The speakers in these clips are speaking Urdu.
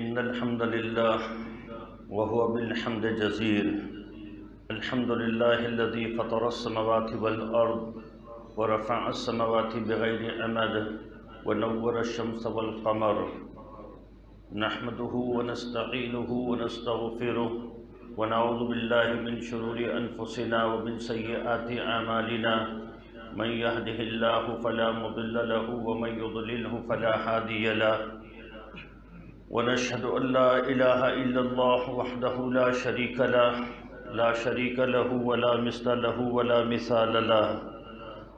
إن الحمد لله وهو بالحمد جزير. الحمد لله الذي فطر السماوات والأرض ورفع السماوات بغير عمد ونور الشمس والقمر. نحمده ونستعينه ونستغفره ونعوذ بالله من شرور أنفسنا ومن سيئات أعمالنا. من يهده الله فلا مضل له ومن يضلله فلا هادي له. ونشهد أن لا إله إلا الله وحده لا شريك له ولا مثل له ولا مثال له.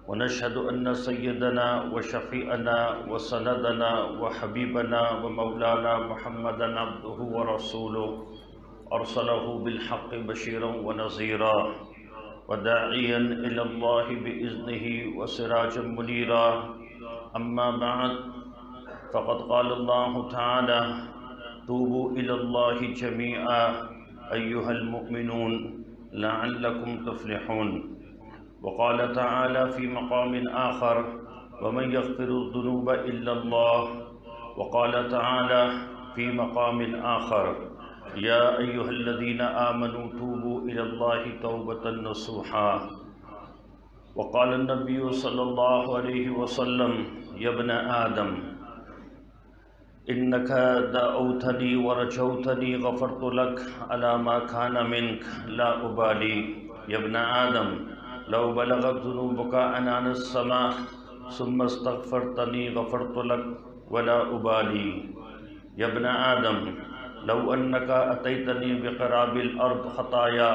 ونشهد أن سيدنا وشفيعنا وسندنا وحبيبنا ومولانا محمدا عبده ورسوله أرسله بالحق بشيرا ونذيرا وداعيا إلى الله بإذنه وسراجا منيرا. أما بعد فقد قال الله تعالى: توبوا إلى الله جميعا أيها المؤمنون لعلكم تفلحون. وقال تعالى في مقام آخر: ومن يغفر الذنوب إلا الله. وقال تعالى في مقام آخر: يا أيها الذين آمنوا توبوا إلى الله توبة نصوحا. وقال النبي صلى الله عليه وسلم: يا ابن آدم إنك دعوتني ورجوتني غفرت لك على ما كان منك لا أبالي. يا ابن آدم لو بلغت ذنوبك عنان السماء ثم استغفرتني غفرت لك ولا أبالي. يا ابن آدم لو أنك أتيتني بقراب الأرض خطايا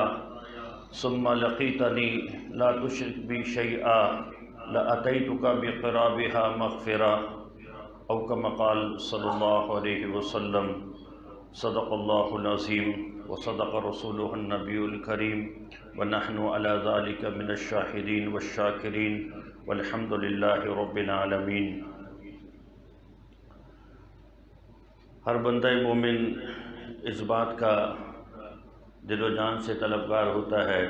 ثم لقيتني لا تشرك بي شيئا لأتيتك بقرابها مغفرة. أو كما قال صلی اللہ علیہ وسلم. صدق اللہ العظیم وصدق رسولہ النبی الکریم ونحن على ذلك من الشاہدین والشاکرین والحمد للہ رب العالمین. ہر بندہ مومن اس بات کا دل و جان سے طلبگار ہوتا ہے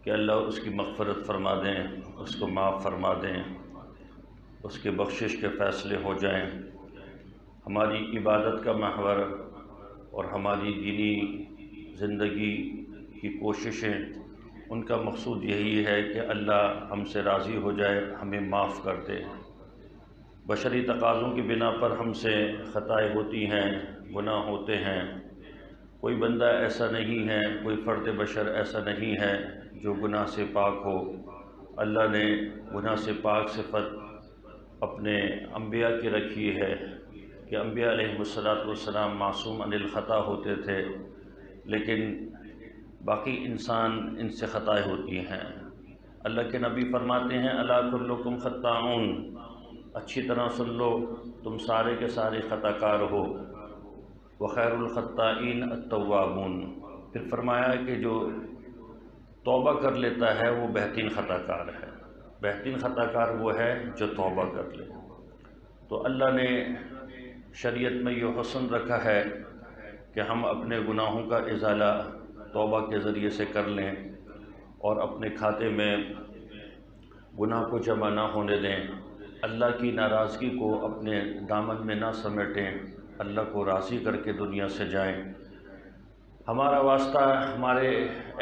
کہ اللہ اس کی مغفرت فرما دیں، اس کو معاف فرما دیں، اس کے بخشش کے فیصلے ہو جائیں. ہماری عبادت کا محور اور ہماری دینی زندگی کی کوششیں، ان کا مقصود یہی ہے کہ اللہ ہم سے راضی ہو جائے، ہمیں معاف کر دے. بشری تقاضوں کی بنا پر ہم سے خطائیں ہوتی ہیں، گناہ ہوتے ہیں. کوئی بندہ ایسا نہیں ہے، کوئی فرد بشر ایسا نہیں ہے جو گناہ سے پاک ہو. اللہ نے گناہ سے پاک صفت اپنے انبیاء کی رکھی ہے کہ انبیاء علیہ السلام معصوم عن الخطا ہوتے تھے، لیکن باقی انسان ان سے خطائیں ہوتی ہیں. اللہ کے نبی فرماتے ہیں: الا کلکم خطاؤن، اچھی طرح سن لو، تم سارے کے سارے خطا کار ہو. وخیر الخطائین التوابون. پھر فرمایا کہ جو توبہ کر لیتا ہے وہ بہترین خطا کار ہے. بہترین خطا کار وہ ہے جو توبہ کر لے. تو اللہ نے شریعت میں یہ حسن رکھا ہے کہ ہم اپنے گناہوں کا ازالہ توبہ کے ذریعے سے کر لیں اور اپنے کھاتے میں گناہ کو جمع نہ ہونے دیں. اللہ کی ناراضگی کو اپنے دامن میں نہ سمیٹیں، اللہ کو راضی کر کے دنیا سے جائیں. ہمارا واسطہ ہمارے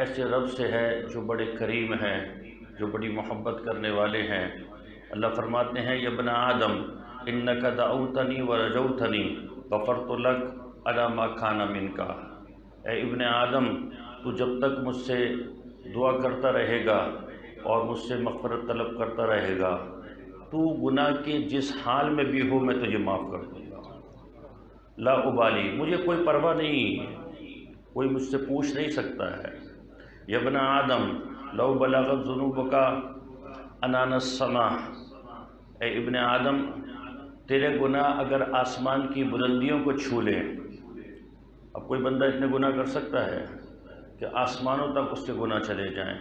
ایسے رب سے ہے جو بڑے کریم ہیں، جو بڑی محبت کرنے والے ہیں. اللہ فرماتے ہیں: یا ابن آدم انک دعوتنی ورجوتنی غفرت لک علی ما کان منک. اے ابن آدم، تو جب تک مجھ سے دعا کرتا رہے گا اور مجھ سے مغفرت طلب کرتا رہے گا، تو گناہ کے جس حال میں بھی ہو میں تجھے معاف کر دوں گا. لا ابالی، مجھے کوئی پرواہ نہیں، کوئی مجھ سے پوچھ نہیں سکتا ہے. یا ابن آدم لو بلغت ذنوبک عنان السماء. اے ابن آدم، تیرے گناہ اگر آسمان کی بلندیوں کو چھو لیں. اب کوئی بندہ اتنے گناہ کر سکتا ہے کہ آسمانوں تک اس کے گناہ چلے جائیں،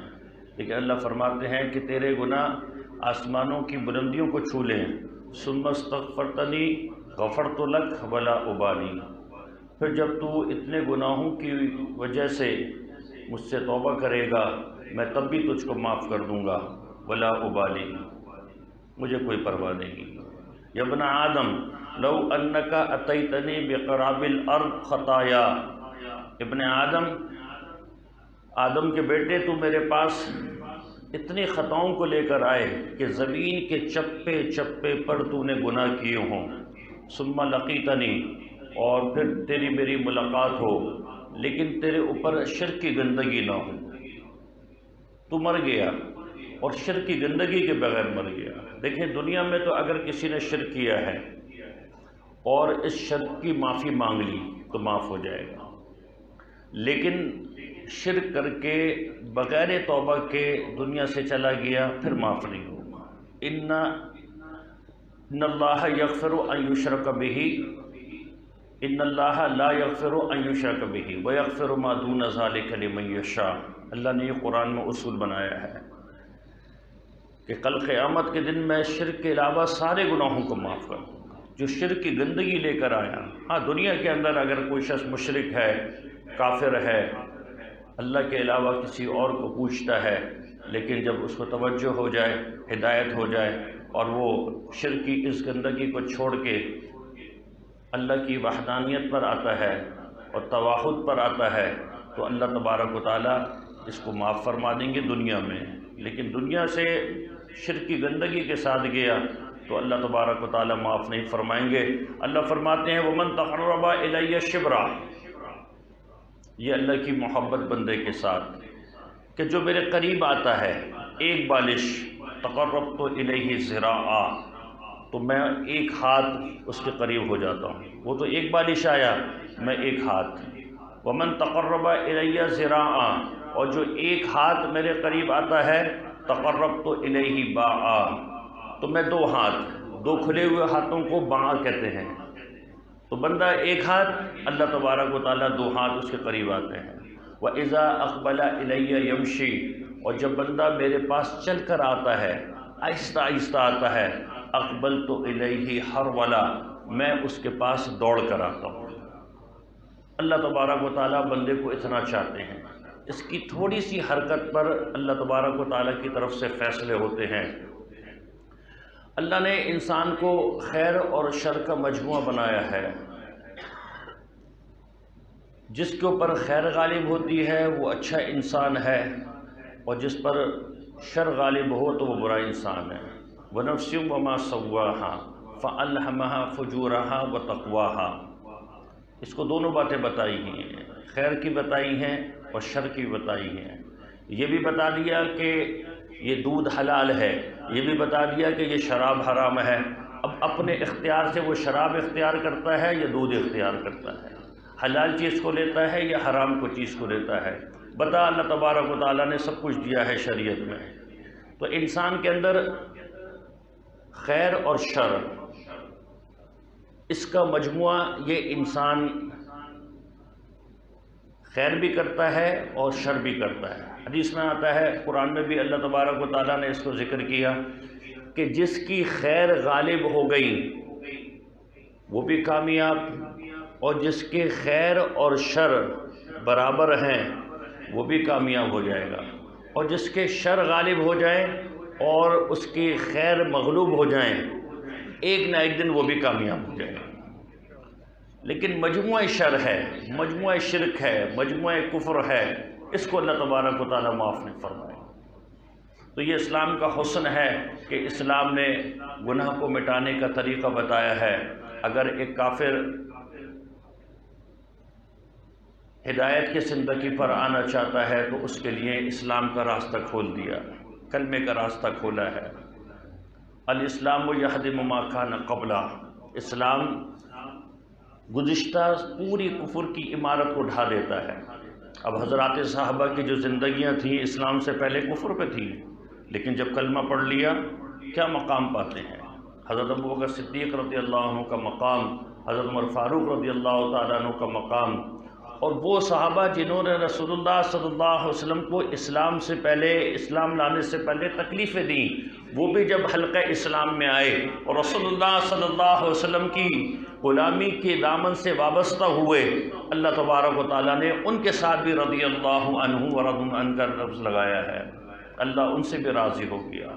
لیکن اللہ فرماتے ہیں کہ تیرے گناہ آسمانوں کی بلندیوں کو چھو لیں. ثم استغفرتنی غفرت لک ولا ابالی. پھر جب تو اتنے گناہوں کی وجہ سے مجھ سے توبہ کرے گا، میں تب بھی تجھ کو معاف کر دوں گا. ولا ابالی، مجھے کوئی پرواہ نہیں. یا ابن آدم لو انک اتیتنی بقراب الارض خطایا، ابن آدم کے بیٹے تو میرے پاس اتنی خطاؤں کو لے کر آئے کہ زمین کے چپے چپے پر تو نے گناہ کیے ہوں، ثم لقیتنی، اور پھر تیری میری ملاقات ہو لیکن تیرے اوپر شرک کی گندگی نہ ہو، تو مر گیا اور شرک کی گندگی کے بغیر مر گیا۔ دیکھیں دنیا میں تو اگر کسی نے شرک کیا ہے اور اس شرک کی معافی مانگ لی تو معاف ہو جائے گا، لیکن شرک کر کے بغیر توبہ کے دنیا سے چلا گیا پھر معاف نہیں ہوگا۔ ان اللہ یغفر ان یشرک بہ، ان اللہ لا یغفر ان یشرک بہ ویغفر ما دون ذلک لمن یشاء۔ اللہ نے یہ قرآن میں اصول بنایا ہے کہ کل قیامت کے دن میں شرک کے علاوہ سارے گناہوں کو معاف کر دوں گا۔ جو شرک کی گندگی لے کر آیا، ہاں دنیا کے اندر اگر کوئی شخص مشرک ہے، کافر ہے، اللہ کے علاوہ کسی اور کو پوچھتا ہے، لیکن جب اس کو توجہ ہو جائے، ہدایت ہو جائے اور وہ شرک کی اس گندگی کو چھوڑ کے اللہ کی وحدانیت پر آتا ہے اور توحید پر آتا ہے تو اللہ تبارک و تعالیٰ اس کو معاف فرما دیں گے دنیا میں۔ لیکن دنیا سے شرک کی گندگی کے ساتھ گیا تو اللہ تبارک و تعالیٰ معاف نہیں فرمائیں گے۔ اللہ فرماتے ہیں وَمَن تَقَرَّبَ إِلَيَّ شِبْرًا، یہ اللہ کی محبت بندے کے ساتھ کہ جو میرے قریب آتا ہے ایک بالش، تقربت الیہ ذراعا، تو میں ایک ہاتھ اس کے قریب ہو جاتا ہوں۔ وہ تو ایک بالش آیا، میں ایک ہاتھ۔ ومن تقرب الیہ ذراعا، اور جو ایک ہاتھ میرے قریب آتا ہے تقربت الیہ باعا، تو میں دو ہاتھ، دو کھلے ہوئے ہاتھوں کو باع کہتے ہیں۔ تو بندہ ایک ہاتھ، اللہ تبارک و تعالیٰ دو ہاتھ اس کے قریب آتے ہیں۔ وَإِذَا أَقْبَلَ إِلَيَّ يَمْشِي، اور جب بندہ میرے پاس چل کر آتا ہے، آہستہ آہستہ آتا ہے، أَقْبَلْتُ إِلَيْهِ حَرْوَلًا، میں اس کے پاس دوڑ کر آتا ہوں۔ اللہ تبارک و تعالیٰ بندے کو اتنا چاہتے ہیں، اس کی تھوڑی سی حرکت پر اللہ تبارک و تعالیٰ کی طرف سے فیصلے ہوتے ہیں۔ اللہ نے انسان کو خیر اور شر کا مجموعہ بنایا ہے، جس کے اوپر خیر غالب ہوتی ہے وہ اچھا انسان ہے، اور جس پر شر غالب ہو تو وہ برا انسان ہے۔ وَنَفْسٍ وَمَا سَوَّاهَا فَأَلْهَمَهَا فُجُورَهَا وَتَقْوَاهَا، اس کو دونوں باتیں بتائی ہیں، خیر کی بتائی ہیں اور شر کی بتائی ہیں۔ یہ بھی بتا دیا کہ یہ دودھ حلال ہے، یہ بھی بتا دیا کہ یہ شراب حرام ہے۔ اب اپنے اختیار سے وہ شراب اختیار کرتا ہے یا دودھ اختیار کرتا ہے، حلال چیز کو لیتا ہے یا حرام کو چیز کو لیتا ہے۔ بتا اللہ تبارک و تعالیٰ نے سب کچھ دیا ہے شریعت میں۔ تو انسان کے اندر خیر اور شر، اس کا مجموعہ، یہ انسان خیر بھی کرتا ہے اور شر بھی کرتا ہے۔ حدیث میں آتا ہے، قرآن میں بھی اللہ تبارک و تعالیٰ نے اس کو ذکر کیا کہ جس کی خیر غالب ہو گئی وہ بھی کامیاب، اور جس کے خیر اور شر برابر ہیں وہ بھی کامیاب ہو جائے گا، اور جس کے شر غالب ہو جائیں اور اس کی خیر مغلوب ہو جائیں، ایک نہ ایک دن وہ بھی کامیاب ہو جائے گا۔ لیکن مجموعہ شر ہے، مجموعہ شرک ہے، مجموعہ کفر ہے، اس کو اللہ تبارک و تعالیٰ معاف نہیں فرمائے۔ تو یہ اسلام کا حسن ہے کہ اسلام نے گناہ کو مٹانے کا طریقہ بتایا ہے۔ اگر ایک کافر ہدایت کی زندگی پر آنا چاہتا ہے تو اس کے لیے اسلام کا راستہ کھول دیا، کلمے کا راستہ کھولا ہے۔ الاسلام یہدم ما کان قبلہ، اسلام گزشتہ پوری کفر کی عمارت کو ڈھا دیتا ہے۔ اب حضرات صحابہ کی جو زندگیاں تھیں اسلام سے پہلے کفر پہ تھیں، لیکن جب کلمہ پڑھ لیا کیا مقام پاتے ہیں۔ حضرت ابوبکر صدیق رضی اللہ عنہ کا مقام، حضرت عمر فاروق رضی اللہ تعالیٰ عنہ کا مقام، اور وہ صحابہ جنہوں نے رسول اللہ صلی اللہ علیہ وسلم کو اسلام سے پہلے، اسلام لانے سے پہلے تکلیفیں دیں، وہ بھی جب حلقہ اسلام میں آئے اور رسول اللہ صلی اللہ علیہ وسلم کی غلامی کے دامن سے وابستہ ہوئے، اللہ تبارک و تعالیٰ نے ان کے ساتھ بھی رضی اللہ عنہ ورضوا عنہ کا لفظ لگایا ہے۔ اللہ ان سے بھی راضی ہو گیا،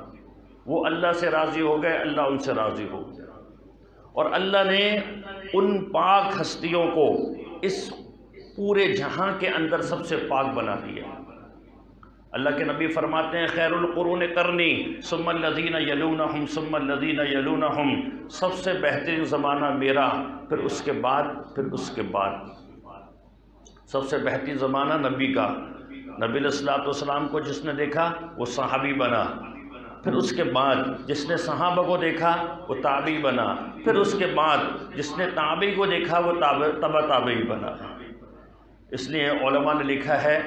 وہ اللہ سے راضی ہو گئے، اللہ ان سے راضی ہو گیا۔ اور اللہ نے ان پاک ہستیوں کو اس پورے جہاں کے اندر سب سے پاک بنا دیا۔ اللہ کے نبی فرماتے ہیں خیر القرون قرنی ثم الذین یلونہم ثم الذین یلونہم، سب سے بہترین زمانہ میرا، پھر اس کے بعد، پھر اس کے بعد۔ سب سے بہترین زمانہ نبی کا، نبی علیہ الصلوۃ والسلام کو جس نے دیکھا وہ صحابی بنا، پھر اس کے بعد جس نے صحابہ کو دیکھا وہ تابعی بنا، پھر اس کے بعد جس نے تابعی کو دیکھا وہ تبع تابعی بنا۔ اس لیے علماء نے لکھا ہے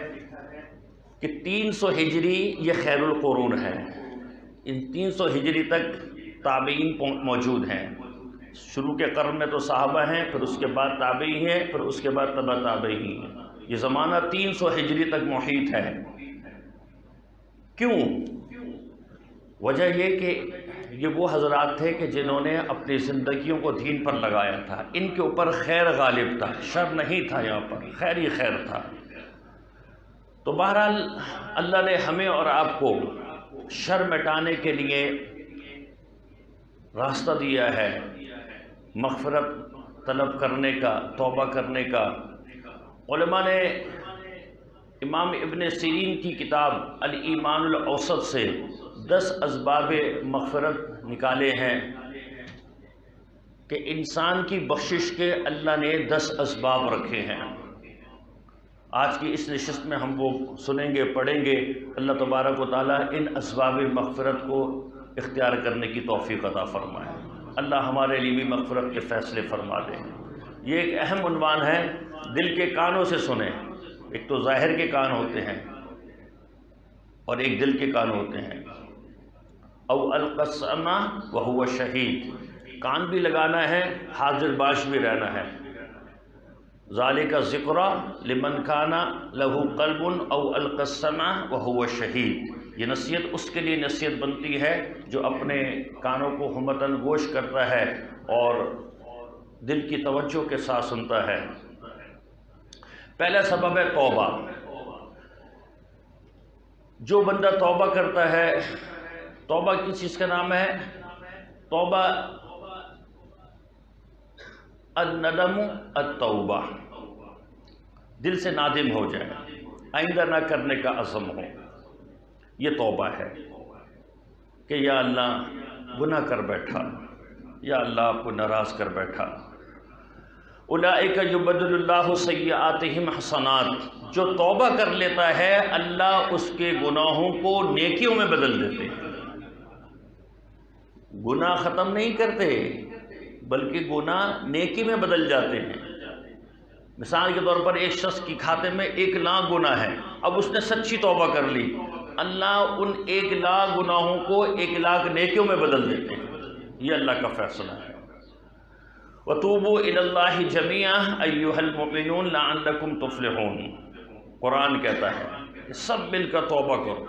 کہ 300 ہجری یہ خیر القرون ہے، ان 300 ہجری تک تابعین موجود ہیں۔ شروع کے قرن میں تو صحابہ ہیں، پھر اس کے بعد تابعی ہیں، پھر اس کے بعد تبع تابعی ہیں۔ یہ زمانہ 300 ہجری تک محیط ہے۔ کیوں؟ وجہ یہ کہ یہ وہ حضرات تھے کہ جنہوں نے اپنی زندگیوں کو دین پر لگایا تھا، ان کے اوپر خیر غالب تھا، شر نہیں تھا، یہاں پر خیر ہی خیر تھا۔ تو بہرحال اللہ نے ہمیں اور آپ کو شر مٹانے کے لیے راستہ دیا ہے، مغفرت طلب کرنے کا، توبہ کرنے کا۔ علماء نے امام ابن سیرین کی کتاب الایمان الاوسط سے 10 اسباب مغفرت نکالے ہیں کہ انسان کی بخشش کے اللہ نے 10 اسباب رکھے ہیں۔ آج کی اس نشست میں ہم وہ سنیں گے، پڑھیں گے۔ اللہ تبارک و تعالیٰ ان اسباب مغفرت کو اختیار کرنے کی توفیق عطا فرمائے۔ اللہ ہمارے لیے بھی مغفرت کے فیصلے فرما دیں۔ یہ ایک اہم عنوان ہے، دل کے کانوں سے سنیں۔ ایک تو ظاہر کے کان ہوتے ہیں اور ایک دل کے کان ہوتے ہیں۔ او القى السمع وهو شہید، کان بھی لگانا ہے، حاضر باش بھی رہنا ہے۔ ذالک ذکری لمن کان لہ قلب او القى السمع وهو شہید، یہ نصیحت اس کے لیے نصیحت بنتی ہے جو اپنے کانوں کو ہمتاً گوش کرتا ہے اور دل کی توجہ کے ساتھ سنتا ہے۔ پہلا سبب ہے توبہ۔ جو بندہ توبہ کرتا ہے، توبہ کس چیز کا نام ہے؟ توبہ الندم التوبہ، دل سے نادم ہو جائے، آئندہ نہ کرنے کا عزم ہو، یہ توبہ ہے کہ یا اللہ گناہ کر بیٹھا، یا اللہ آپ کو ناراض کر بیٹھا۔ اولئک یبدل اللہ سیئاتہم حسنات، جو توبہ کر لیتا ہے اللہ اس کے گناہوں کو نیکیوں میں بدل دیتے ہیں۔ گناہ ختم نہیں کرتے بلکہ گناہ نیکی میں بدل جاتے ہیں۔ مثال کے طور پر ایک شخص کی کھاتے میں 1,00,000 گناہ ہے، اب اس نے سچی توبہ کر لی، اللہ ان 1,00,000 گناہوں کو 1,00,000 نیکیوں میں بدل دیتے ہیں۔ یہ اللہ کا فیصلہ ہے۔ وَتُوبُوا إِلَى اللَّهِ جَمِيعًا أَيُّهَا الْمُؤْمِنُونَ لَعَلَّكُمْ تُفْلِحُونَ، قرآن کہتا ہے کہ سب مل کر توبہ کرو،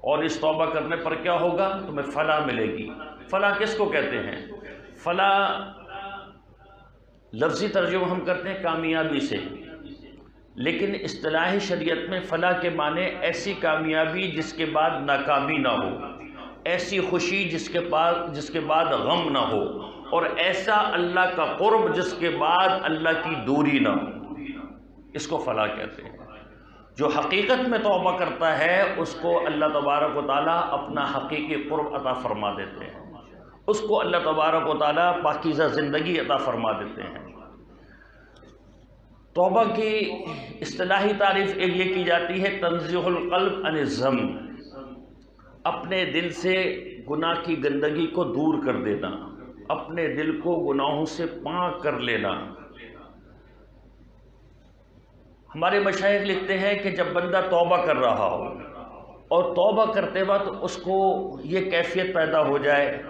اور اس توبہ کرنے پر کیا ہوگا؟ تمہیں فلاح ملے گی۔ فلاح کس کو کہتے ہیں؟ فلاح لفظی ترجمہ ہم کرتے ہیں کامیابی سے، لیکن اصطلاحی شریعت میں فلاح کے معنی ایسی کامیابی جس کے بعد ناکامی نہ ہو، ایسی خوشی جس کے بعد غم نہ ہو، اور ایسا اللہ کا قرب جس کے بعد اللہ کی دوری نہ ہو، اس کو فلاح کہتے ہیں۔ جو حقیقت میں توبہ کرتا ہے اس کو اللہ تبارک و تعالیٰ اپنا حقیقی قرب عطا فرما دیتے ہیں، اس کو اللہ تبارک و تعالیٰ پاکیزہ زندگی عطا فرما دیتے ہیں۔ توبہ کی اصطلاحی تعریف ایک یہ کی جاتی ہے تنزیہ القلب عن الذنب، اپنے دل سے گناہ کی گندگی کو دور کر دینا، اپنے دل کو گناہوں سے پاک کر لینا۔ ہمارے مشائخ لکھتے ہیں کہ جب بندہ توبہ کر رہا ہو اور توبہ کرتے وقت اس کو یہ کیفیت پیدا ہو جائے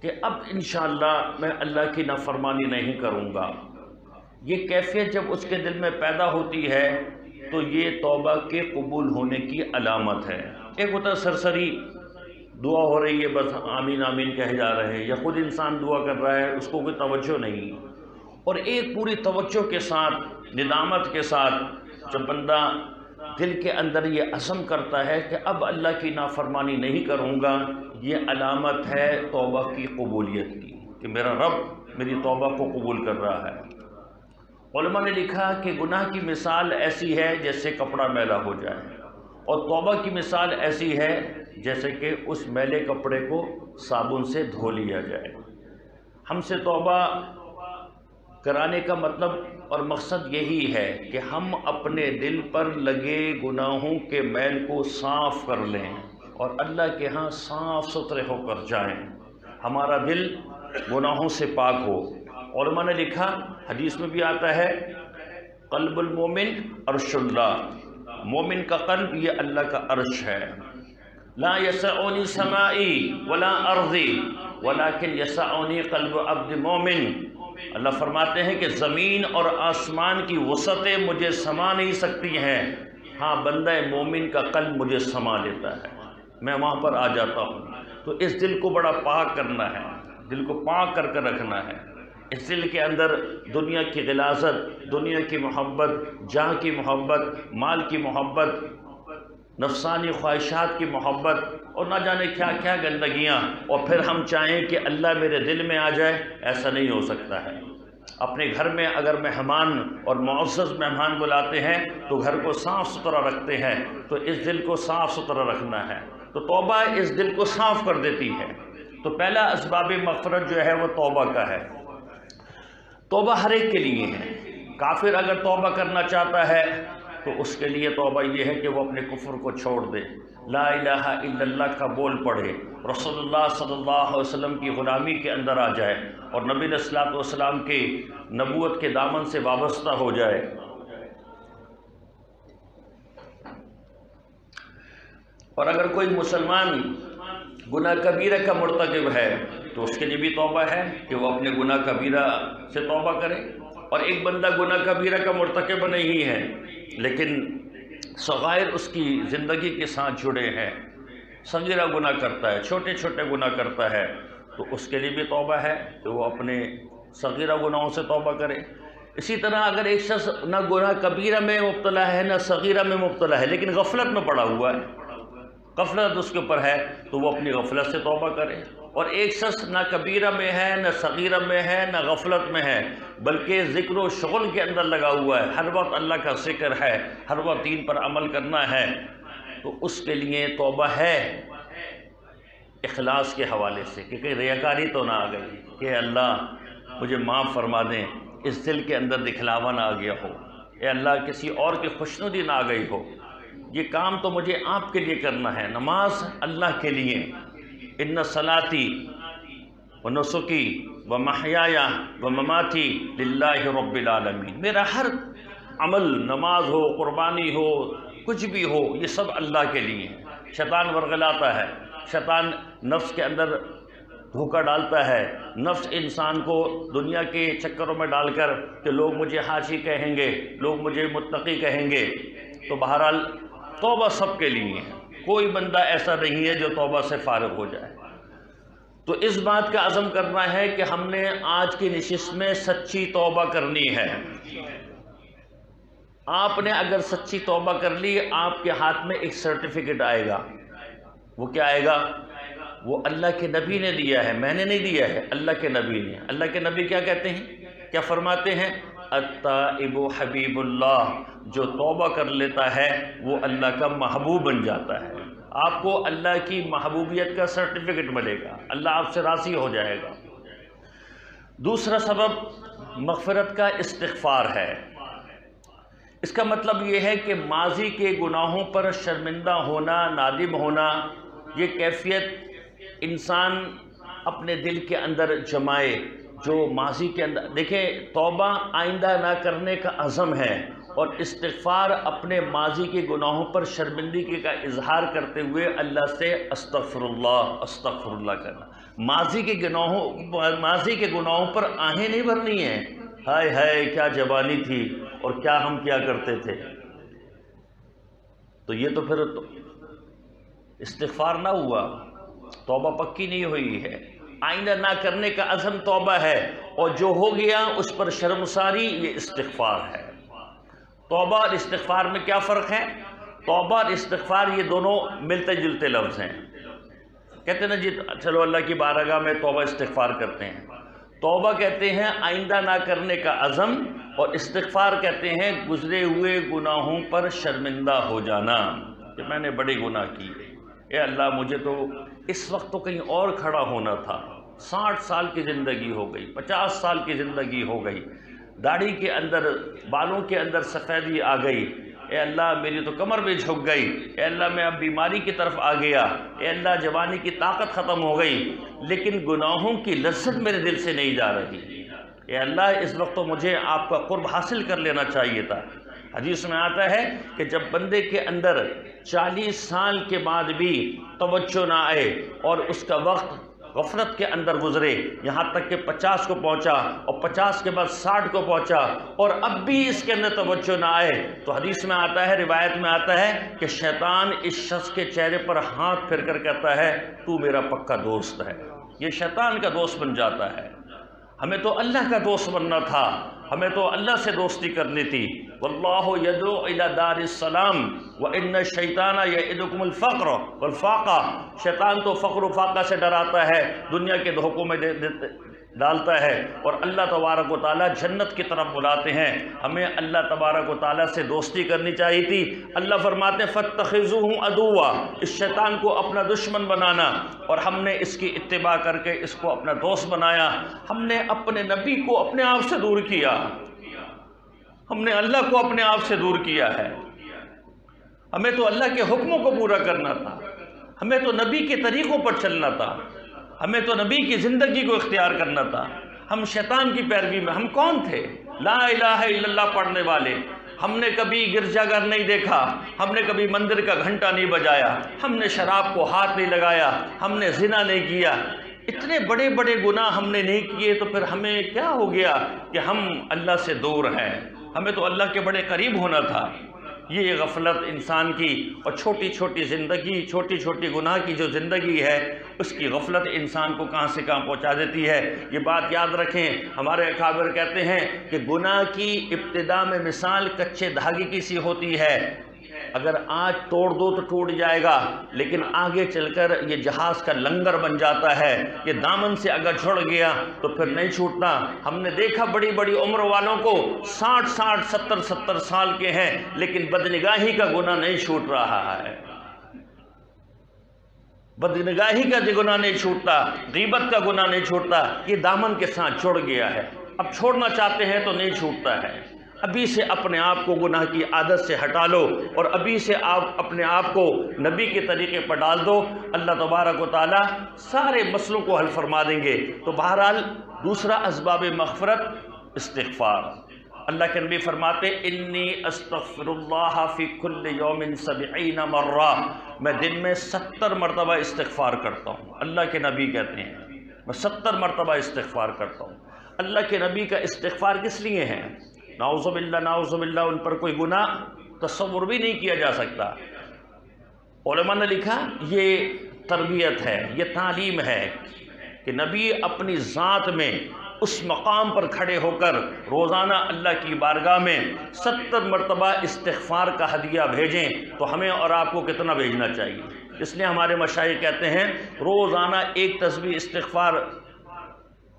کہ اب انشاءاللہ میں اللہ کی نافرمانی نہیں کروں گا، یہ کیفیت جب اس کے دل میں پیدا ہوتی ہے تو یہ توبہ کے قبول ہونے کی علامت ہے۔ ایک ہوتا ہے سرسری دعا ہو رہی ہے، بس آمین آمین کہے جا رہے ہیں، یا خود انسان دعا کر رہا ہے، اس کو کوئی توجہ نہیں، اور ایک پوری توجہ کے ساتھ، ندامت کے ساتھ جب بندہ دل کے اندر یہ عزم کرتا ہے کہ اب اللہ کی نافرمانی نہیں کروں گا، یہ علامت ہے توبہ کی قبولیت کی۔ کہ میرا رب میری توبہ کو قبول کر رہا ہے۔ علماء نے لکھا کہ گناہ کی مثال ایسی ہے جیسے کپڑا میلا ہو جائے، اور توبہ کی مثال ایسی ہے جیسے کہ اس میلے کپڑے کو صابن سے دھو لیا جائے۔ ہم سے توبہ کرانے کا مطلب اور مقصد یہی ہے کہ ہم اپنے دل پر لگے گناہوں کے میل کو صاف کر لیں اور اللہ کے ہاں صاف ستھرے ہو کر جائیں، ہمارا دل گناہوں سے پاک ہو۔ علماء نے لکھا، حدیث میں بھی آتا ہے، قلب المومن عرش اللہ، مومن کا قلب یہ اللہ کا عرش ہے۔ لا یسعنی سمائی ولا ارضی ولکن یسعنی قلب عبد مومن۔ اللہ فرماتے ہیں کہ زمین اور آسمان کی وسعتیں مجھے سما نہیں سکتی ہیں، ہاں بندہ مومن کا قلب مجھے سما لیتا ہے، میں وہاں پر آ جاتا ہوں۔ تو اس دل کو بڑا پاک کرنا ہے، دل کو پاک کر کے رکھنا ہے۔ اس دل کے اندر دنیا کی غلاظت، دنیا کی محبت، جاہ کی محبت، مال کی محبت، نفسانی خواہشات کی محبت اور نہ جانے کیا کیا گندگیاں، اور پھر ہم چاہیں کہ اللہ میرے دل میں آ جائے، ایسا نہیں ہو سکتا ہے۔ اپنے گھر میں اگر مہمان اور معزز مہمان بلاتے ہیں تو گھر کو صاف ستھرا رکھتے ہیں، تو اس دل کو صاف ستھرا رکھنا ہے۔ تو توبہ اس دل کو صاف کر دیتی ہے۔ تو پہلا اسباب مغفرت جو ہے وہ توبہ کا ہے۔ توبہ ہر ایک کے لیے ہے۔ کافر اگر توبہ کرنا چاہتا ہے تو اس کے لیے توبہ یہ ہے کہ وہ اپنے کفر کو چھوڑ دے، لا الہ الا اللہ کا بول پڑھے، رسول اللہ صلی اللہ علیہ وسلم کی غلامی کے اندر آ جائے اور نبی علیہ الصلوۃ والسلام کی نبوت کے دامن سے وابستہ ہو جائے۔ اور اگر کوئی مسلمان گناہ کبیرہ کا مرتکب ہے تو اس کے لیے بھی توبہ ہے کہ وہ اپنے گناہ کبیرہ سے توبہ کرے۔ اور ایک بندہ گناہ کبیرہ کا مرتکب نہیں ہے لیکن صغائر اس کی زندگی کے ساتھ جڑے ہیں، صغیرہ گناہ کرتا ہے، چھوٹے چھوٹے گناہ کرتا ہے، تو اس کے لیے بھی توبہ ہے کہ وہ اپنے صغیرہ گناہوں سے توبہ کرے۔ اسی طرح اگر ایک شخص نہ گناہ کبیرہ میں مبتلا ہے نہ صغیرہ میں مبتلا ہے لیکن غفلت میں پڑا ہوا ہے، غفلت اس کے اوپر ہے، تو وہ اپنی غفلت سے توبہ کرے۔ اور ایک شخص نہ کبیرہ میں ہے نہ صغیرہ میں ہے نہ غفلت میں ہے بلکہ ذکر و شغل کے اندر لگا ہوا ہے، ہر وقت اللہ کا ذکر ہے، ہر وقت دین پر عمل کرنا ہے، تو اس کے لیے توبہ ہے اخلاص کے حوالے سے کہ کہیں ریاکاری تو نہ آ گئی کہ اللہ مجھے معاف فرما دیں، اس دل کے اندر دکھلاوا نہ آ گیا ہو، اے اللہ کسی اور کی خوشنودی نہ آ گئی ہو، یہ کام تو مجھے آپ کے لیے کرنا ہے، نماز اللہ کے لیے، ان صلاتی و نسکی و محیایا و مماتی للہ رب العالمین، میرا ہر عمل، نماز ہو، قربانی ہو، کچھ بھی ہو، یہ سب اللہ کے لیے۔ شیطان ورغلاتا ہے، شیطان نفس کے اندر دھوکہ ڈالتا ہے، نفس انسان کو دنیا کے چکروں میں ڈال کر کہ لوگ مجھے حاجی کہیں گے، لوگ مجھے متقی کہیں گے۔ تو بہرحال توبہ سب کے لیے ہے، کوئی بندہ ایسا نہیں ہے جو توبہ سے فارغ ہو جائے۔ تو اس بات کا عزم کرنا ہے کہ ہم نے آج کی نشست میں سچی توبہ کرنی ہے۔ آپ نے اگر سچی توبہ کر لی، آپ کے ہاتھ میں ایک سرٹیفکیٹ آئے گا۔ وہ کیا آئے گا؟ وہ اللہ کے نبی نے دیا ہے، میں نے نہیں دیا ہے، اللہ کے نبی نے۔ اللہ کے نبی کیا کہتے ہیں، کیا فرماتے ہیں؟ التائب حبیب اللہ، جو توبہ کر لیتا ہے وہ اللہ کا محبوب بن جاتا ہے۔ آپ کو اللہ کی محبوبیت کا سرٹیفکیٹ ملے گا، اللہ آپ سے راضی ہو جائے گا۔ دوسرا سبب مغفرت کا استغفار ہے۔ اس کا مطلب یہ ہے کہ ماضی کے گناہوں پر شرمندہ ہونا، نادم ہونا، یہ کیفیت انسان اپنے دل کے اندر جمائے جو ماضی کے اندر۔ دیکھیں، توبہ آئندہ نہ کرنے کا عزم ہے، اور استغفار اپنے ماضی کے گناہوں پر شرمندگی کا اظہار کرتے ہوئے اللہ سے استغفر اللہ کرنا۔ ماضی کے گناہوں پر آہیں نہیں بھرنی ہیں، ہائے ہائے کیا جوانی تھی اور کیا ہم کیا کرتے تھے، تو یہ تو پھر استغفار نہ ہوا، توبہ پکی نہیں ہوئی ہے۔ آئندہ نہ کرنے کا عزم توبہ ہے، اور جو ہو گیا اس پر شرمساری، یہ استغفار ہے۔ توبہ اور استغفار میں کیا فرق ہے؟ توبہ اور استغفار یہ دونوں ملتے جلتے لفظ ہیں۔ کہتے ہیں نا جی چلو اللہ کی بارگاہ میں توبہ استغفار کرتے ہیں، توبہ کہتے ہیں آئندہ نہ کرنے کا عزم، اور استغفار کہتے ہیں گزرے ہوئے گناہوں پر شرمندہ ہو جانا کہ میں نے بڑے گناہ کیے، اے اللہ مجھے تو اس وقت تو کہیں اور کھڑا ہونا تھا، 60 سال کی زندگی ہو گئی، 50 سال کی زندگی ہو گئی، داڑھی کے اندر بالوں کے اندر سفیدی آ گئی، اے اللہ میری تو کمر بھی جھک گئی، اے اللہ میں اب بیماری کی طرف آ گیا، اے اللہ جوانی کی طاقت ختم ہو گئی، لیکن گناہوں کی لذت میرے دل سے نہیں جا رہی، اے اللہ اس وقت تو مجھے آپ کا قرب حاصل کر لینا چاہیے تھا۔ حدیث میں آتا ہے کہ جب بندے کے اندر 40 سال کے بعد بھی توجہ نہ آئے اور اس کا وقت غفلت کے اندر گزرے، یہاں تک کہ 50 کو پہنچا اور 50 کے بعد 60 کو پہنچا اور اب بھی اس کے اندر توجہ نہ آئے، تو حدیث میں آتا ہے، روایت میں آتا ہے کہ شیطان اس شخص کے چہرے پر ہاتھ پھر کر کہتا ہے تو میرا پکا دوست ہے، یہ شیطان کا دوست بن جاتا ہے۔ ہمیں تو اللہ کا دوست بننا تھا، ہمیں تو اللہ سے دوستی کرنی تھی۔ واللہ یدعو الی دار السلام وان الشیطان یعدکم الفقر والفاقہ، شیطان تو فقر و فاقہ سے ڈراتا ہے، دنیا کے دھوکوں میں ڈالتا ہے، اور اللہ تبارک و تعالیٰ جنت کی طرف بلاتے ہیں۔ ہمیں اللہ تبارک و تعالیٰ سے دوستی کرنی چاہیے تھی۔ اللہ فرماتے ہیں فَاتَّخِذُوهُ عَدُوًّا، اس شیطان کو اپنا دشمن بنانا، اور ہم نے اس کی اتباع کر کے اس کو اپنا دوست بنایا۔ ہم نے اپنے نبی کو اپنے آپ سے دور کیا، ہم نے اللہ کو اپنے آپ سے دور کیا ہے۔ ہمیں تو اللہ کے حکموں کو پورا کرنا تھا، ہمیں تو نبی کے طریقوں پر چلنا تھا، ہمیں تو نبی کی زندگی کو اختیار کرنا تھا۔ ہم شیطان کی پیروی میں، ہم کون تھے؟ لا الہ الا اللہ پڑھنے والے، ہم نے کبھی گرجا گھر نہیں دیکھا، ہم نے کبھی مندر کا گھنٹا نہیں بجایا، ہم نے شراب کو ہاتھ نہیں لگایا، ہم نے زنا نہیں کیا، اتنے بڑے بڑے گناہ ہم نے نہیں کیے، تو پھر ہمیں کیا ہو گیا کہ ہم اللہ سے دور ہیں؟ ہمیں تو اللہ کے بڑے قریب ہونا تھا۔ یہ غفلت انسان کی، اور چھوٹی چھوٹی زندگی، چھوٹی چھوٹی گناہ کی جو زندگی ہے، اس کی غفلت انسان کو کہاں سے کہاں پہنچا دیتی ہے۔ یہ بات یاد رکھیں، ہمارے اکابر کہتے ہیں کہ گناہ کی ابتدا میں مثال کچے دھاگے کی سی ہوتی ہے، اگر آج توڑ دو تو ٹوٹ جائے گا، لیکن آگے چل کر یہ جہاز کا لنگر بن جاتا ہے، یہ دامن سے اگر چھڑ گیا تو پھر نہیں چھوٹتا۔ ہم نے دیکھا بڑی بڑی عمر والوں کو 60 70 سال کے ہیں، لیکن بدنگاہی کا گناہ نہیں چھوٹ رہا ہے، بدنگاہی کا گناہ نہیں چھوٹتا، غیبت کا گناہ نہیں چھوٹتا، یہ دامن کے ساتھ جڑ گیا ہے، اب چھوڑنا چاہتے ہیں تو نہیں چھوٹتا ہے۔ ابھی سے اپنے آپ کو گناہ کی عادت سے ہٹا لو، اور ابھی سے آپ اپنے آپ کو نبی کے طریقے پر ڈال دو، اللہ تبارک و تعالیٰ سارے مسئلوں کو حل فرما دیں گے۔ تو بہرحال دوسرا اسباب مغفرت استغفار۔ اللہ کے نبی فرماتے انی استغفر اللہ فی کل یوم 70 مرہ، میں دن میں 70 مرتبہ استغفار کرتا ہوں۔ اللہ کے نبی کہتے ہیں میں 70 مرتبہ استغفار کرتا ہوں۔ اللہ کے نبی کا استغفار کس لیے ہے؟ نعوذ باللہ ان پر کوئی گناہ تصور بھی نہیں کیا جا سکتا۔ علماء نے لکھا یہ تربیت ہے، یہ تعلیم ہے کہ نبی اپنی ذات میں اس مقام پر کھڑے ہو کر روزانہ اللہ کی بارگاہ میں 70 مرتبہ استغفار کا ہدیہ بھیجیں، تو ہمیں اور آپ کو کتنا بھیجنا چاہیے؟ اس لیے ہمارے مشائخ کہتے ہیں روزانہ ایک تسبیح استغفار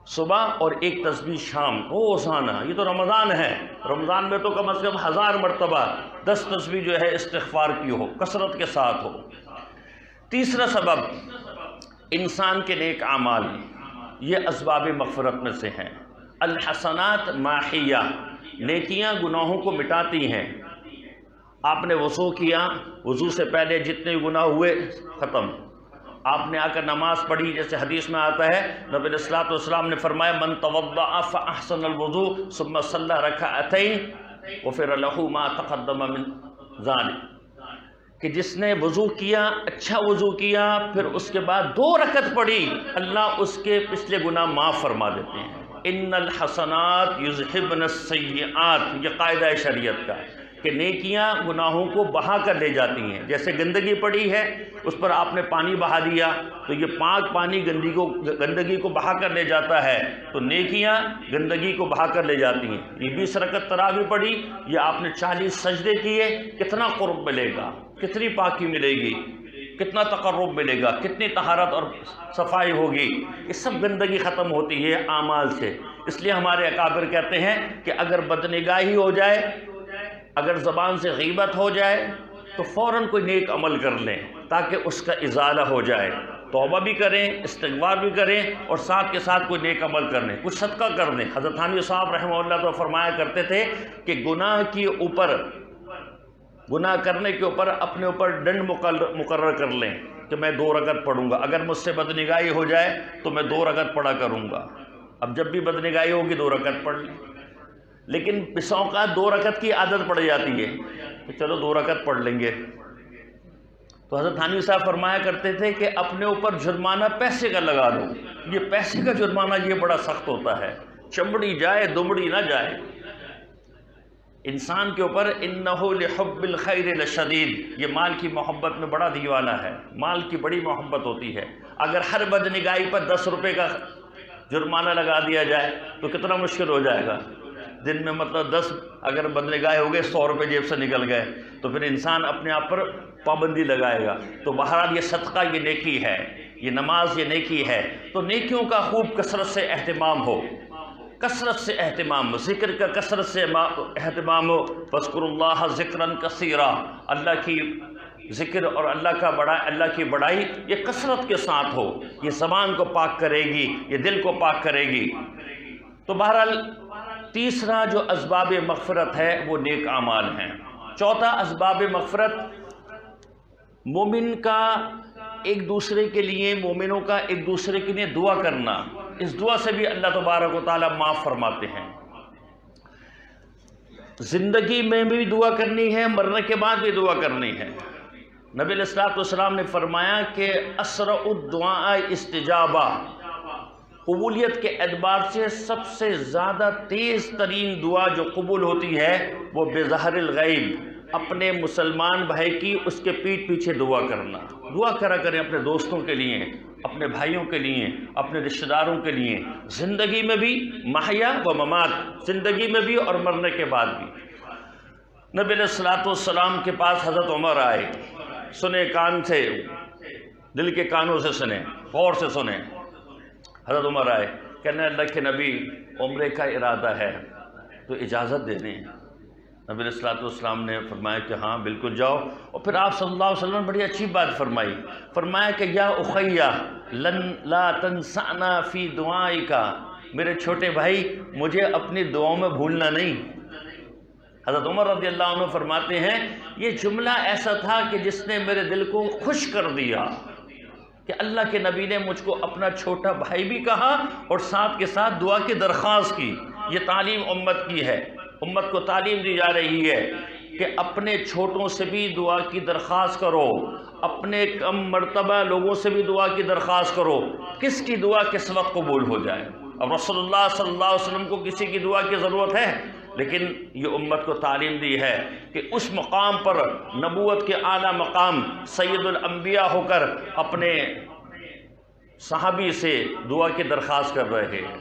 صبح اور ایک تسبیح شام، روزانہ۔ یہ تو رمضان ہے، رمضان میں تو کم از کم 1000 مرتبہ 10 تسبیح جو ہے استغفار کی ہو، کثرت کے ساتھ ہو۔ تیسرا سبب انسان کے نیک اعمال، یہ اسباب مغفرت میں سے ہیں۔ الحسنات ماحیہ، نیکیاں گناہوں کو مٹاتی ہیں۔ آپ نے وضو کیا، وضو سے پہلے جتنے گناہ ہوئے ختم۔ آپ نے آ کر نماز پڑھی، جیسے حدیث میں آتا ہے نبی علیہ الصلوۃ والسلام نے فرمایا من توضأ فأحسن الوضوء ثم صلى ركعتين غفر له ما تقدم من ذلك، کہ جس نے وضو کیا، اچھا وضو کیا، پھر اس کے بعد 2 رکعت پڑھی، اللہ اس کے پچھلے گناہ معاف فرما دیتے ہیں۔ ان الحسنات یذہبن السیئات، یہ قاعدہ شریعت کا کہ نیکیاں گناہوں کو بہا کر لے جاتی ہیں۔ جیسے گندگی پڑی ہے، اس پر آپ نے پانی بہا دیا، تو یہ پاک پانی گندگی کو بہا کر لے جاتا ہے، تو نیکیاں گندگی کو بہا کر لے جاتی ہیں۔ یہ 20 رکعت تراویح پڑھی، یہ آپ نے 40 سجدے کیے، کتنا قرب ملے گا، کتنی پاکی ملے گی۔ کتنا تقرب ملے گا، کتنی طہارت اور صفائی ہوگی، یہ سب گندگی ختم ہوتی ہے اعمال سے۔ اس لیے ہمارے اکابر کہتے ہیں کہ اگر بدنگاہی ہو جائے، اگر زبان سے غیبت ہو جائے تو فوراً کوئی نیک عمل کر لیں تاکہ اس کا ازالہ ہو جائے، توبہ بھی کریں، استغفار بھی کریں، اور ساتھ کے ساتھ کوئی نیک عمل کر لیں، کچھ صدقہ کر دیں۔ حضرت تھانوی صاحب رحمہ اللہ تو فرمایا کرتے تھے کہ گناہ کرنے کے اوپر اپنے اوپر ڈنڈ مقرر کر لیں کہ میں 2 رکعت پڑھوں گا، اگر مجھ سے بدنگاہی ہو جائے تو میں 2 رکعت پڑھا کروں گا۔ اب جب بھی بدنگاہی ہوگی 2 رکعت پڑھ لیں، لیکن بسا اوقات 2 رکعت کی عادت پڑ جاتی ہے کہ چلو 2 رکعت پڑھ لیں گے۔ تو حضرت تھانوی صاحب فرمایا کرتے تھے کہ اپنے اوپر جرمانہ پیسے کا لگا دو، یہ پیسے کا جرمانہ یہ بڑا سخت ہوتا ہے، چمڑی جائے دمڑی نہ جائے۔ انسان کے اوپر انہو لحب الخیر لشدید، یہ مال کی محبت میں بڑا دیوانہ ہے، مال کی بڑی محبت ہوتی ہے۔ اگر ہر بدنگاہی پر 10 روپے کا جرمانہ لگا دیا جائے تو کتنا مشکل ہو جائے گا۔ دن میں مطلب 10 اگر بدنگاہی ہو گئے، 100 روپے جیب سے نکل گئے تو پھر انسان اپنے آپ پر پابندی لگائے گا۔ تو بہرحال یہ صدقہ یہ نیکی ہے، یہ نماز یہ نیکی ہے، تو نیکیوں کا خوب کثرت سے اہتمام ہو، کثرت سے اہتمام، ذکر کا کثرت سے اہتمام ہو۔ فاذکروا اللہ ذکرا کثیرا، اللہ کی ذکر اور اللہ کی بڑائی یہ کثرت کے ساتھ ہو، یہ زبان کو پاک کرے گی، یہ دل کو پاک کرے گی۔ تو بہرحال تیسرا جو اسباب مغفرت ہے وہ نیک اعمال ہیں۔ چوتھا اسباب مغفرت، مومن کا ایک دوسرے کے لیے، مومنوں کا ایک دوسرے کے لیے دعا کرنا، اس دعا سے بھی اللہ تبارک و تعالیٰ معاف فرماتے ہیں۔ زندگی میں بھی دعا کرنی ہے، مرنے کے بعد بھی دعا کرنی ہے۔ نبی علیہ السلام نے فرمایا کہ اسرع الدعاء استجابہ، قبولیت کے اعتبار سے سب سے زیادہ تیز ترین دعا جو قبول ہوتی ہے وہ بظہر الغیب، اپنے مسلمان بھائی کی اس کے پیٹھ پیچھے دعا کرنا۔ دعا کرا کریں اپنے دوستوں کے لیے، اپنے بھائیوں کے لیے، اپنے رشتہ داروں کے لیے، زندگی میں بھی، محیا و ممات، زندگی میں بھی اور مرنے کے بعد بھی۔ نبی علیہ السلام کے پاس حضرت عمر آئے، سنیں کان سے، دل کے کانوں سے سنیں، غور سے سنیں۔ حضرت عمر آئے، کہنے اللہ کے نبی عمرے کا ارادہ ہے تو اجازت دے دیں۔ نبی علیہ السلام نے فرمایا کہ ہاں بالکل جاؤ، اور پھر آپ صلی اللہ علیہ وسلم نے بڑی اچھی بات فرمائی، فرمایا کہ یا اخیہ لا تنسانا فی دعائک، میرے چھوٹے بھائی مجھے اپنی دعاؤں میں بھولنا نہیں۔ حضرت عمر رضی اللہ عنہ فرماتے ہیں یہ جملہ ایسا تھا کہ جس نے میرے دل کو خوش کر دیا کہ اللہ کے نبی نے مجھ کو اپنا چھوٹا بھائی بھی کہا اور ساتھ کے ساتھ دعا کی درخواست کی۔ یہ تعلیم امت کی ہے، امت کو تعلیم دی جا رہی ہے کہ اپنے چھوٹوں سے بھی دعا کی درخواست کرو، اپنے کم مرتبہ لوگوں سے بھی دعا کی درخواست کرو، کس کی دعا کس وقت قبول ہو جائے۔ اب رسول اللہ صلی اللہ علیہ وسلم کو کسی کی دعا کی ضرورت ہے، لیکن یہ امت کو تعلیم دی ہے کہ اس مقام پر نبوت کے اعلیٰ مقام سید الانبیاء ہو کر اپنے صحابی سے دعا کی درخواست کر رہے ہیں۔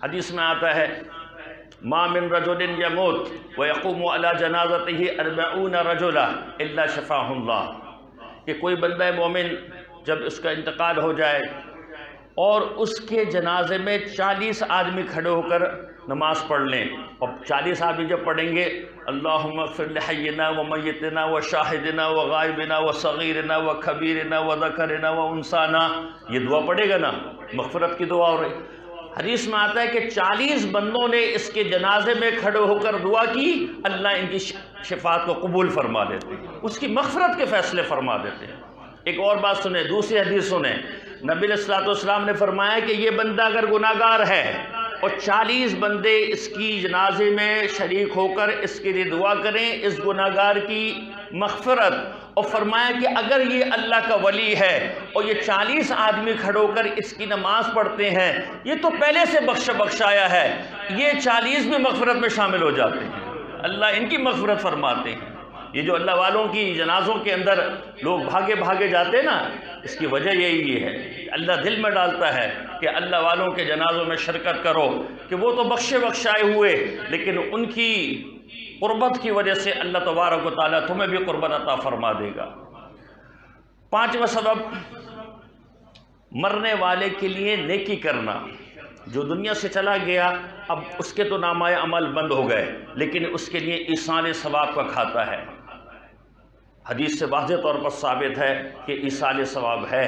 حدیث میں آتا ہے ما من رجل یموت ویقوم علی جنازته 40 رجلا الا شفاہ اللہ، کہ کوئی بندہ مومن جب اس کا انتقال ہو جائے اور اس کے جنازے میں 40 آدمی کھڑے ہو کر نماز پڑھ لیں، اور 40 آدمی جب پڑھیں گے اللہم اغفر لحینا و میتنا و شاہدنا و غائبنا و صغیرنا و کبیرنا و ذکرنا و انسانا، یہ دعا پڑھے گا نا، مغفرت کی دعا ہو رہی۔ حدیث میں آتا ہے کہ 40 بندوں نے اس کے جنازے میں کھڑے ہو کر دعا کی، اللہ ان کی شفاعت کو قبول فرما دیتے ہیں، اس کی مغفرت کے فیصلے فرما دیتے ہیں۔ ایک اور بات سنیں، دوسری حدیث سنیں، نبی علیہ السلام نے فرمایا کہ یہ بندہ اگر گناہگار ہے اور 40 بندے اس کی جنازے میں شریک ہو کر اس کے لیے دعا کریں اس گناہگار کی مغفرت، اور فرمایا کہ اگر یہ اللہ کا ولی ہے اور یہ 40 آدمی کھڑے ہو کر اس کی نماز پڑھتے ہیں، یہ تو پہلے سے بخشایا ہے، یہ 40 بھی مغفرت میں شامل ہو جاتے ہیں، اللہ ان کی مغفرت فرماتے ہیں۔ یہ جو اللہ والوں کی جنازوں کے اندر لوگ بھاگے جاتے ہیں نا، اس کی وجہ یہی ہے، اللہ دل میں ڈالتا ہے کہ اللہ والوں کے جنازوں میں شرکت کرو، کہ وہ تو بخشائے ہوئے، لیکن ان کی قربت کی وجہ سے اللہ تبارک و تعالیٰ تمہیں بھی قربت عطا فرما دے گا۔ 5واں سبب مرنے والے کے لیے نیکی کرنا. جو دنیا سے چلا گیا اب اس کے تو نامہ عمل بند ہو گئے، لیکن اس کے لیے ایصال ثواب کا کھاتا ہے. حدیث سے واضح طور پر ثابت ہے کہ ایصال ثواب ہے.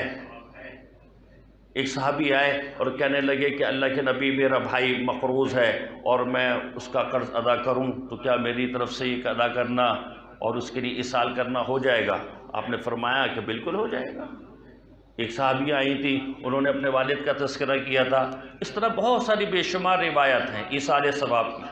ایک صحابی آئے اور کہنے لگے کہ اللہ کے نبی میرا بھائی مقروض ہے اور میں اس کا قرض ادا کروں تو کیا میری طرف سے یہ ادا کرنا اور اس کے لیے ایصال کرنا ہو جائے گا؟ آپ نے فرمایا کہ بالکل ہو جائے گا. ایک صحابیہ آئی تھی، انہوں نے اپنے والد کا تذکرہ کیا تھا. اس طرح بہت ساری بے شمار روایت ہیں ایصال ثواب کی.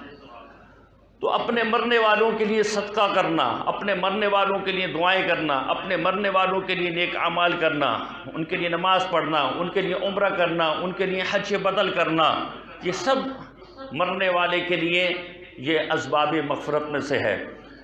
تو اپنے مرنے والوں کے لیے صدقہ کرنا، اپنے مرنے والوں کے لیے دعائیں کرنا، اپنے مرنے والوں کے لیے نیک اعمال کرنا، ان کے لیے نماز پڑھنا، ان کے لیے عمرہ کرنا، ان کے لیے حج بدل کرنا، یہ سب مرنے والے کے لیے یہ اسباب مغفرت میں سے ہے.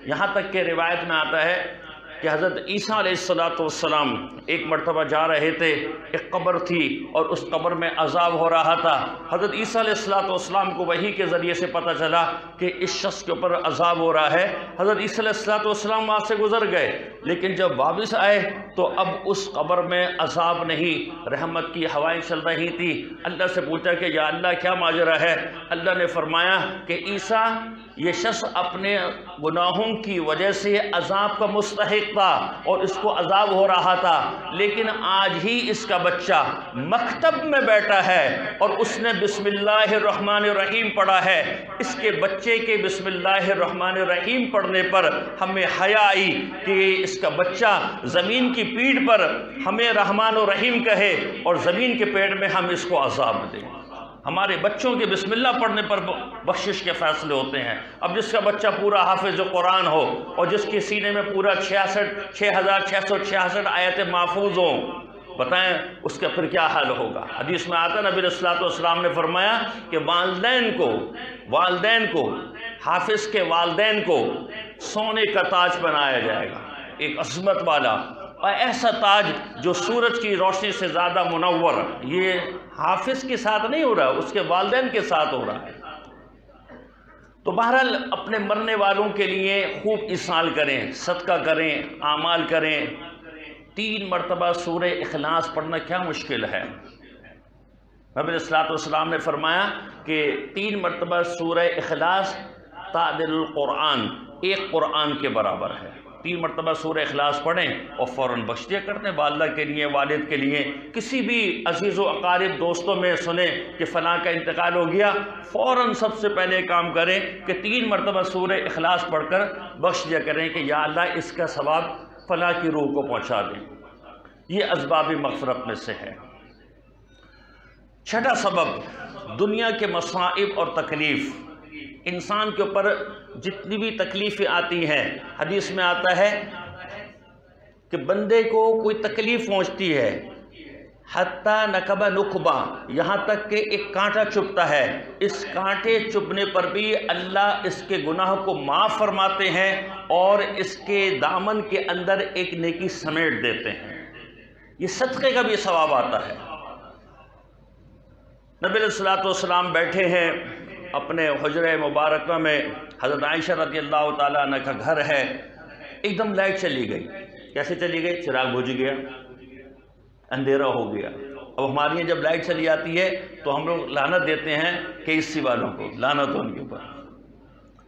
یہاں تک کہ روایت میں آتا ہے کہ حضرت عیسیٰ علیہ السلام ایک مرتبہ جا رہے تھے، ایک قبر تھی اور اس قبر میں عذاب ہو رہا تھا. حضرت عیسیٰ علیہ السلام کو وحی کے ذریعے سے پتہ چلا کہ اس شخص کے اوپر عذاب ہو رہا ہے. حضرت عیسیٰ علیہ السلام وہاں سے گزر گئے، لیکن جب واپس آئے تو اب اس قبر میں عذاب نہیں، رحمت کی ہوائیں چل رہی تھی. اللہ سے پوچھا کہ یا اللہ کیا ماجرا ہے؟ اللہ نے فرمایا کہ عیسیٰ یہ شخص اپنے گناہوں کی وجہ سے عذاب کا مستحق تھا اور اس کو عذاب ہو رہا تھا، لیکن آج ہی اس کا بچہ مکتب میں بیٹھا ہے اور اس نے بسم اللہ الرحمن الرحیم پڑھا ہے. اس کے بچے کے بسم اللہ الرحمن الرحیم پڑھنے پر ہمیں حیا آئی کہ اس کا بچہ زمین کی پیٹھ پر ہمیں رحمان الرحیم کہے اور زمین کے پیڑ میں ہم اس کو عذاب دیں. ہمارے بچوں کے بسم اللہ پڑھنے پر بخشش کے فیصلے ہوتے ہیں. اب جس کا بچہ پورا حافظ قرآن ہو اور جس کے سینے میں پورا 6666 آیت محفوظ ہوں، بتائیں اس کا پھر کیا حال ہوگا؟ حدیث میں آتا نبی صلی اللہ علیہ وسلم نے فرمایا کہ والدین کو حافظ کے والدین کو سونے کا تاج بنایا جائے گا، ایک عظمت والا اور ایسا تاج جو سورج کی روشنی سے زیادہ منور. یہ حافظ کے ساتھ نہیں ہو رہا، اس کے والدین کے ساتھ ہو رہا ہے. تو بہرحال اپنے مرنے والوں کے لیے خوب ایصال کریں، صدقہ کریں، اعمال کریں. 3 مرتبہ سورہ اخلاص پڑھنا کیا مشکل ہے؟ نبی صلی اللہ علیہ وسلم نے فرمایا کہ 3 مرتبہ سورہ اخلاص تعدل القرآن، ایک قرآن کے برابر ہے. 3 مرتبہ سورہ اخلاص پڑھیں اور فوراً بخش دیا کرتے ہیں. والدہ کے لیے، والد کے لیے، کسی بھی عزیز و اقارب دوستوں میں سنیں کہ فلاں کا انتقال ہو گیا، فوراً سب سے پہلے کام کریں کہ 3 مرتبہ سورہ اخلاص پڑھ کر بخش دیا کریں کہ یا اللہ اس کا ثواب فلاں کی روح کو پہنچا دیں. یہ اسباب مغفرت میں سے ہے. 6واں سبب دنیا کے مصائب اور تکلیف. انسان کے اوپر جتنی بھی تکلیفیں آتی ہیں، حدیث میں آتا ہے کہ بندے کو کوئی تکلیف پہنچتی ہے، حتیٰ نکبہ نکبہ، یہاں تک کہ ایک کانٹا چبھتا ہے، اس کانٹے چبھنے پر بھی اللہ اس کے گناہ کو معاف فرماتے ہیں اور اس کے دامن کے اندر ایک نیکی سمیٹ دیتے ہیں. یہ صدقے کا بھی ثواب آتا ہے. نبی علیہ الصلوۃ والسلام بیٹھے ہیں اپنے حجرہ مبارکہ میں، حضرت عائشہ رضی اللہ تعالیٰ عنہ کا گھر ہے. ایک دم لائٹ چلی گئی. کیسے چلی گئی؟ چراغ بجھ گیا، اندھیرا ہو گیا. اب ہمارے یہاں جب لائٹ چلی آتی ہے تو ہم لوگ لعنت دیتے ہیں کہ اسی والوں کو لعنت ہو ان کے اوپر.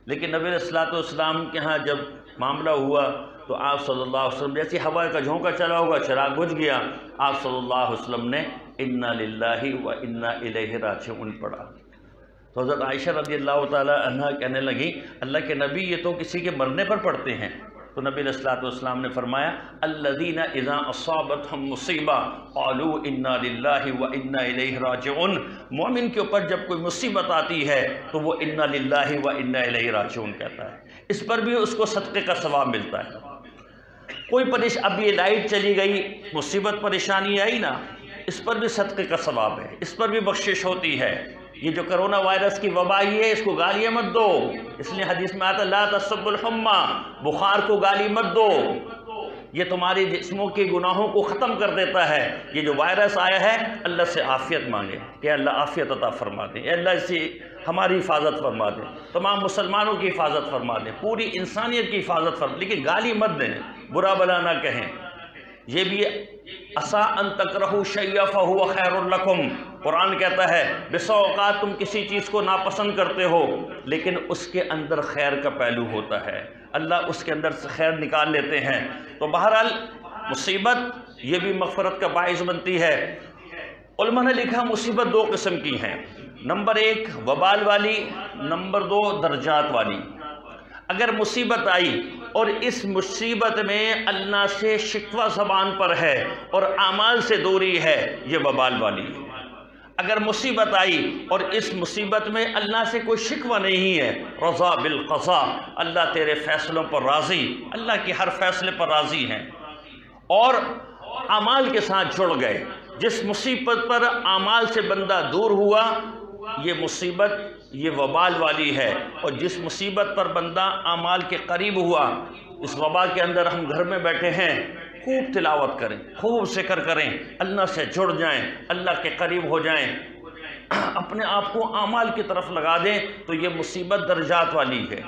لیکن نبی علیہ الصلوۃ والسلام کے ہاں جب معاملہ ہوا تو آپ صلی اللہ علیہ وسلم جیسی ہوا کا جھونکا چلا ہوگا، چراغ بجھ گیا، آپ صلی اللہ علیہ وسلم نے انا للہ و انا الیہ راجعون پڑھا. تو حضرت عائشہ رضی اللہ تعالیٰ عنہ کہنے لگی اللہ کے نبی یہ تو کسی کے مرنے پر پڑھتے ہیں. تو نبی علیہ الصلوۃ والسلام نے فرمایا الذین اذا اصابتهم مصیبہ قالوا انا للہ و انا الیہ راجعون. مومن کے اوپر جب کوئی مصیبت آتی ہے تو وہ انا للہ و انا الیہ راجعون کہتا ہے. اس پر بھی اس کو صدقے کا ثواب ملتا ہے. کوئی اب یہ لائٹ چلی گئی، مصیبت پریشانی آئی نا، اس پر بھی صدقے کا ثواب ہے، اس پر بھی بخشش ہوتی ہے. یہ جو کرونا وائرس کی وبا ہے اس کو گالیاں مت دو، اس لیے حدیث میں آتا لا تسبوا الحمى، بخار کو گالی مت دو، یہ تمہارے جسموں کے گناہوں کو ختم کر دیتا ہے. یہ جو وائرس آیا ہے اللہ سے عافیت مانگے کہ اللہ عافیت عطا فرما دے، اللہ اس سے ہماری حفاظت فرما دے، تمام مسلمانوں کی حفاظت فرما دے، پوری انسانیت کی حفاظت فرما دے. لیکن گالی مت دیں، برا بلا نہ کہیں. یہ بھی عسیٰ ان تکرہوا شیئا فہو خیر لکم، قرآن کہتا ہے بسا اوقات تم کسی چیز کو ناپسند کرتے ہو لیکن اس کے اندر خیر کا پہلو ہوتا ہے، اللہ اس کے اندر سے خیر نکال لیتے ہیں۔ تو بہرحال مصیبت یہ بھی مغفرت کا باعث بنتی ہے۔ علماء نے لکھا مصیبت دو قسم کی ہیں، نمبر ایک وبال والی، نمبر دو درجات والی۔ اگر مصیبت آئی اور اس مصیبت میں اللہ سے شکوہ زبان پر ہے اور اعمال سے دوری ہے، یہ وبال والی ہے۔ اگر مصیبت آئی اور اس مصیبت میں اللہ سے کوئی شکوہ نہیں ہے، رضا بالقضاء، اللہ تیرے فیصلوں پر راضی، اللہ کے ہر فیصلے پر راضی ہیں، اور اعمال کے ساتھ جڑ گئے، جس مصیبت پر اعمال سے بندہ دور ہوا یہ مصیبت یہ وبال والی ہے، اور جس مصیبت پر بندہ اعمال کے قریب ہوا، اس وبا کے اندر ہم گھر میں بیٹھے ہیں، خوب تلاوت کریں، خوب ذکر کریں، اللہ سے جڑ جائیں، اللہ کے قریب ہو جائیں، اپنے آپ کو اعمال کی طرف لگا دیں، تو یہ مصیبت درجات والی ہے۔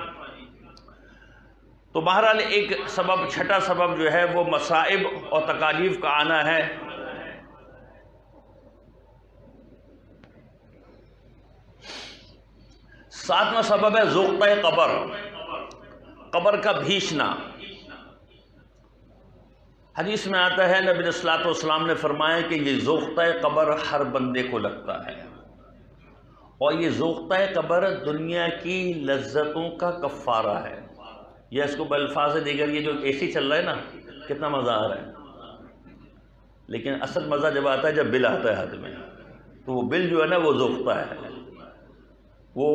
تو بہرحال ایک سبب، چھٹا سبب جو ہے وہ مصائب اور تکالیف کا آنا ہے۔ ساتواں سبب ہے ذوقۂ قبر، قبر کا بھیشنا۔ حدیث میں آتا ہے نبی صلی اللہ علیہ وسلم نے فرمایا کہ یہ ذوقۂ قبر ہر بندے کو لگتا ہے، اور یہ ذوقۂ قبر دنیا کی لذتوں کا کفارہ ہے۔ یہ اس کو بالفاظ دیگر یہ جو اے سی چل رہا ہے نا، کتنا مزہ آ رہا ہے، لیکن اصل مزہ جب آتا ہے جب بل آتا ہے ہاتھ میں، تو وہ بل جو ہے نا وہ ذوقتا ہے، وہ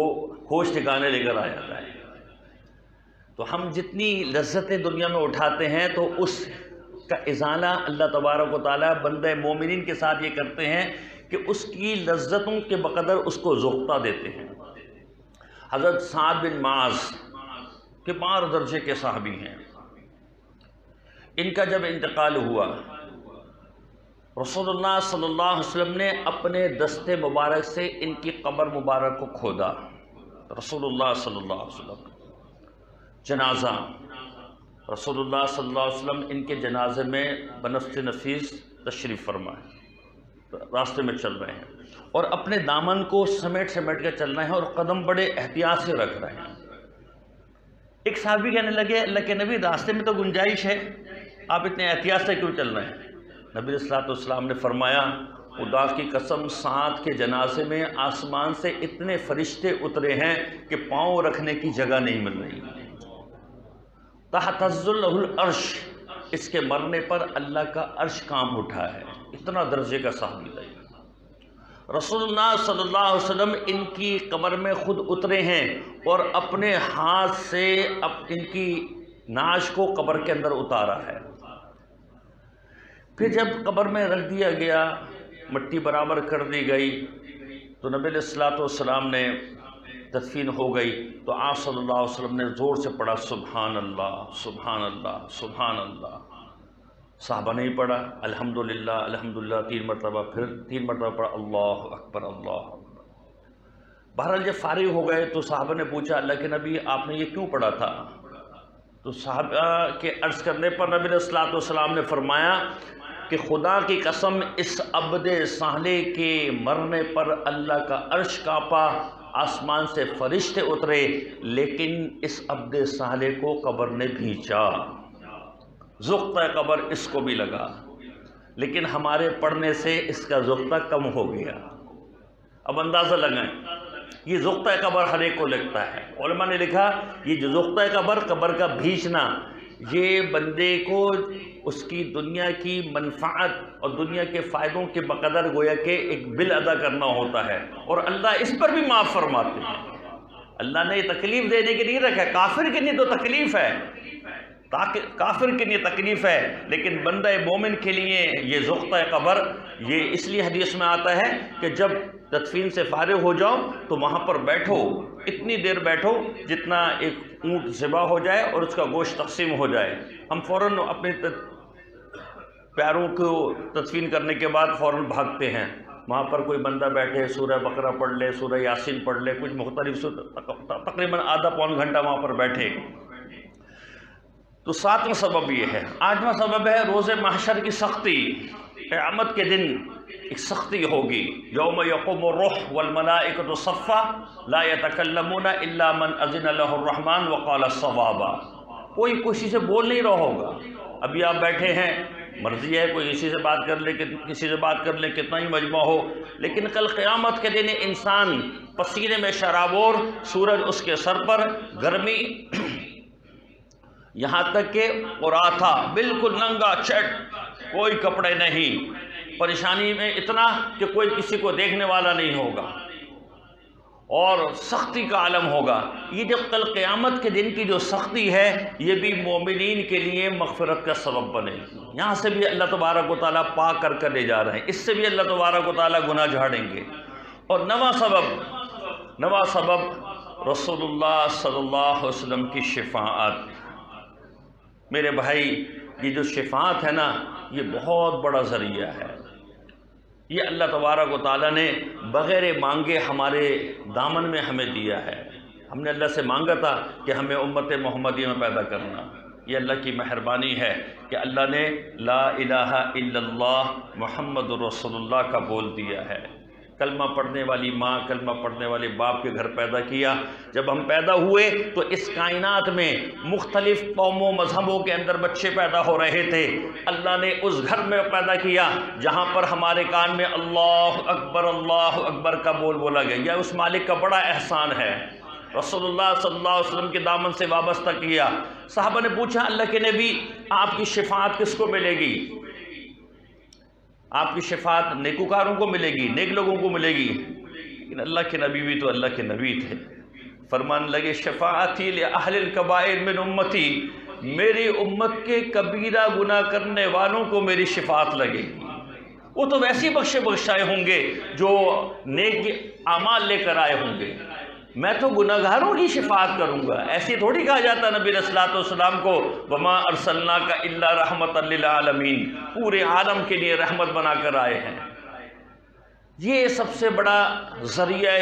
ہوش ٹھکانے لے کر آ جاتا ہے۔ تو ہم جتنی لذتیں دنیا میں اٹھاتے ہیں تو اس کا ازالہ اللہ تبارک و تعالیٰ بندہ مومنین کے ساتھ یہ کرتے ہیں کہ اس کی لذتوں کے بقدر اس کو ذوقتا دیتے ہیں۔ حضرت سعد بن معاذ کہ 5 درجے کے صحابی ہیں، ان کا جب انتقال ہوا، رسول اللہ صلی اللہ علیہ وسلم نے اپنے دست مبارک سے ان کی قبر مبارک کو کھودا۔ رسول اللہ صلی اللہ علیہ وسلم جنازہ، رسول اللہ صلی اللہ علیہ وسلم ان کے جنازے میں بنفس نفیس تشریف فرمائے، راستے میں چل رہے ہیں اور اپنے دامن کو سمیٹ کے چل رہے ہیں اور قدم بڑے احتیاط سے رکھ رہے ہیں۔ ایک صحابی کہنے لگے اللہ کے نبی راستے میں تو گنجائش ہے، آپ اتنے احتیاط سے کیوں چل رہے ہیں؟ نبی صلی اللہ علیہ وسلم نے فرمایا خدا کی قسم سعد کے جنازے میں آسمان سے اتنے فرشتے اترے ہیں کہ پاؤں رکھنے کی جگہ نہیں مل رہی، تحتز لہ العرش، اس کے مرنے پر اللہ کا عرش کانپ اٹھا ہے، اتنا درجے کا صحابی تھا۔ رسول اللہ صلی اللہ علیہ وسلم ان کی قبر میں خود اترے ہیں اور اپنے ہاتھ سے ان کی نعش کو قبر کے اندر اتارا ہے۔ پھر جب قبر میں رکھ دیا گیا، مٹی برابر کر دی گئی، تو نبی علیہ الصلوۃ والسلام نے تدفین ہو گئی تو آپ صلی اللہ علیہ وسلم نے زور سے پڑھا سبحان اللہ سبحان اللہ سبحان اللہ۔ صحابہ نہیں پڑھا الحمدللہ الحمدللہ 3 مرتبہ، پھر 3 مرتبہ پڑھا اللہ اکبر اللہ اکبر۔ بہرحال جب فارغ ہو گئے تو صحابہ نے پوچھا اللہ کے نبی آپ نے یہ کیوں پڑھا تھا؟ تو صحابہ کے عرض کرنے پر نبی علیہ الصلوۃ والسلام نے فرمایا کہ خدا کی قسم اس عبد صالح کے مرنے پر اللہ کا عرش کانپا، آسمان سے فرشتے اترے، لیکن اس عبد صالح کو قبر نے بھیجا۔ ذوقۂ قبر اس کو بھی لگا، لیکن ہمارے پڑھنے سے اس کا ذوقہ کم ہو گیا۔ اب اندازہ لگائیں، یہ ذوقۂ قبر ہر ایک کو لگتا ہے۔ علماء نے لکھا یہ جو ذوقۂ قبر کا بھیجنا، یہ بندے کو اس کی دنیا کی منفعت اور دنیا کے فائدوں کے بقدر گویا کہ ایک بل ادا کرنا ہوتا ہے، اور اللہ اس پر بھی معاف فرماتے ہیں۔ اللہ نے یہ تکلیف دینے کے لیے رکھا ہے، کافر کے لیے تو تکلیف ہے، کافر کے لیے تکلیف ہے، لیکن بندہ مومن کے لیے یہ ذوقۂ قبر، یہ اس لیے حدیث میں آتا ہے کہ جب تدفین سے فارغ ہو جاؤ تو وہاں پر بیٹھو، اتنی دیر بیٹھو جتنا ایک اونٹ ذبح ہو جائے اور اس کا گوشت تقسیم ہو جائے۔ ہم فوراً اپنے پیاروں کو تدفین کرنے کے بعد فوراً بھاگتے ہیں، وہاں پر کوئی بندہ بیٹھے سورہ بقرہ پڑھ لے، سورہ یاسین پڑھ لے، کچھ مختلف تقریباً آدھا پون گھنٹہ وہاں پر بیٹھے۔ تو ساتواں سبب یہ ہے۔ آٹھواں سبب ہے روز محشر کی سختی۔ قیامت کے دن ایک سختی ہوگی، یوم یقوم الروح والملائکۃ صفا لا یتکلمون الا من اذن له الرحمن وقال صوابا۔ کوئی کسی سے بول نہیں رہا ہوگا۔ ابھی آپ بیٹھے ہیں، مرضی ہے کوئی کسی سے بات کر لے، کسی سے بات کر لے، کتنا ہی مجمع ہو، لیکن کل قیامت کے دن انسان پسینے میں شرابور، سورج اس کے سر پر، گرمی یہاں تک کہ قراتھا، بالکل ننگا چٹ، کوئی کپڑے نہیں، پریشانی میں اتنا کہ کوئی کسی کو دیکھنے والا نہیں ہوگا، اور سختی کا عالم ہوگا۔ یہ جو کل قیامت کے دن کی جو سختی ہے، یہ بھی مومنین کے لیے مغفرت کا سبب بنے گی۔ یہاں سے بھی اللہ تبارک و تعالیٰ پاک کر لے جا رہے ہیں، اس سے بھی اللہ تبارک و تعالیٰ گناہ جھاڑیں گے۔ اور نواں سبب رسول اللہ صلی اللہ علیہ وسلم کی شفاعت۔ میرے بھائی، یہ جو شفاعت ہے نا، یہ بہت بڑا ذریعہ ہے۔ یہ اللہ تبارک و تعالیٰ نے بغیر مانگے ہمارے دامن میں ہمیں دیا ہے۔ ہم نے اللہ سے مانگا تھا کہ ہمیں امت محمدیہ میں پیدا کرنا۔ یہ اللہ کی مہربانی ہے کہ اللہ نے لا الہ الا اللہ محمد رسول اللہ کا بول دیا ہے۔ کلمہ پڑھنے والی ماں، کلمہ پڑھنے والے باپ کے گھر پیدا کیا۔ جب ہم پیدا ہوئے تو اس کائنات میں مختلف قوموں مذہبوں کے اندر بچے پیدا ہو رہے تھے۔ اللہ نے اس گھر میں پیدا کیا جہاں پر ہمارے کان میں اللہ اکبر کا بول بولا گیا۔ یہ اس مالک کا بڑا احسان ہے۔ رسول اللہ صلی اللہ علیہ وسلم کے دامن سے وابستہ کیا۔ صحابہ نے پوچھا، اللہ کے نبی، آپ کی شفاعت کس کو ملے گی؟ آپ کی شفاعت نیکوکاروں کو ملے گی، نیک لوگوں کو ملے گی؟ لیکن اللہ کے نبی بھی تو اللہ کے نبی تھے۔ فرمان لگے، شفاعتی لأہل الکبائر من امتی، میری امت کے کبیرہ گناہ کرنے والوں کو میری شفاعت لگے گی۔ وہ تو ویسے بخشائے ہوں گے جو نیک اعمال لے کر آئے ہوں گے، میں تو گناہگاروں کی شفاعت کروں گا۔ ایسی تھوڑی کہا جاتا نبی علیہ الصلوۃ والسلام کو، وما ارسلناک الا رحمۃ للعالمین، پورے عالم کے لیے رحمت بنا کر آئے ہیں۔ یہ سب سے بڑا ذریعہ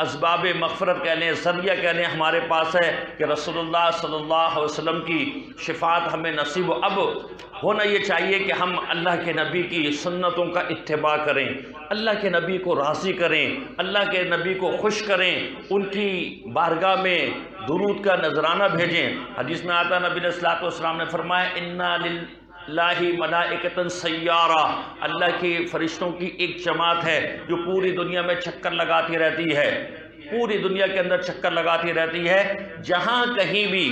اسباب مغفرت کہہ لیں، ذریعہ کہہ لیں، ہمارے پاس ہے کہ رسول اللہ صلی اللہ علیہ وسلم کی شفاعت ہمیں نصیب ہو۔ اب ہونا یہ چاہیے کہ ہم اللہ کے نبی کی سنتوں کا اتباع کریں، اللہ کے نبی کو راضی کریں، اللہ کے نبی کو خوش کریں، ان کی بارگاہ میں درود کا نذرانہ بھیجیں۔ حدیث میں آتا نبی علیہ السلام نے فرمایا، انا للہ ملائکۃ سیارہ، اللہ کے فرشتوں کی ایک جماعت ہے جو پوری دنیا میں چکر لگاتی رہتی ہے، پوری دنیا کے اندر چکر لگاتی رہتی ہے۔ جہاں کہیں بھی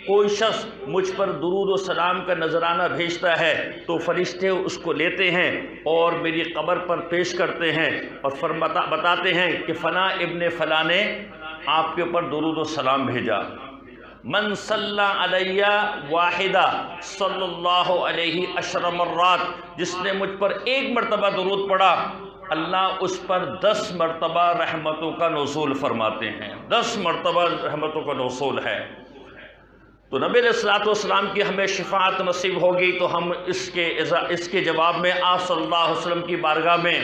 کوئی شخص مجھ پر درود و سلام کا نذرانہ بھیجتا ہے تو فرشتے اس کو لیتے ہیں اور میری قبر پر پیش کرتے ہیں اور بتاتے ہیں کہ فلاں ابن فلاں نے آپ کے اوپر درود و سلام بھیجا۔ من صلی علیہ واحدہ صلی اللہ علیہ عشر مرات، جس نے مجھ پر ایک مرتبہ درود پڑھا، اللہ اس پر 10 مرتبہ رحمتوں کا نزول فرماتے ہیں۔ 10 مرتبہ رحمتوں کا نزول ہے۔ تو نبی علیہ الصلوۃ والسلام کی ہمیں شفاعت نصیب ہوگی تو ہم اس کے جواب میں آپ صلی اللہ علیہ وسلم کی بارگاہ میں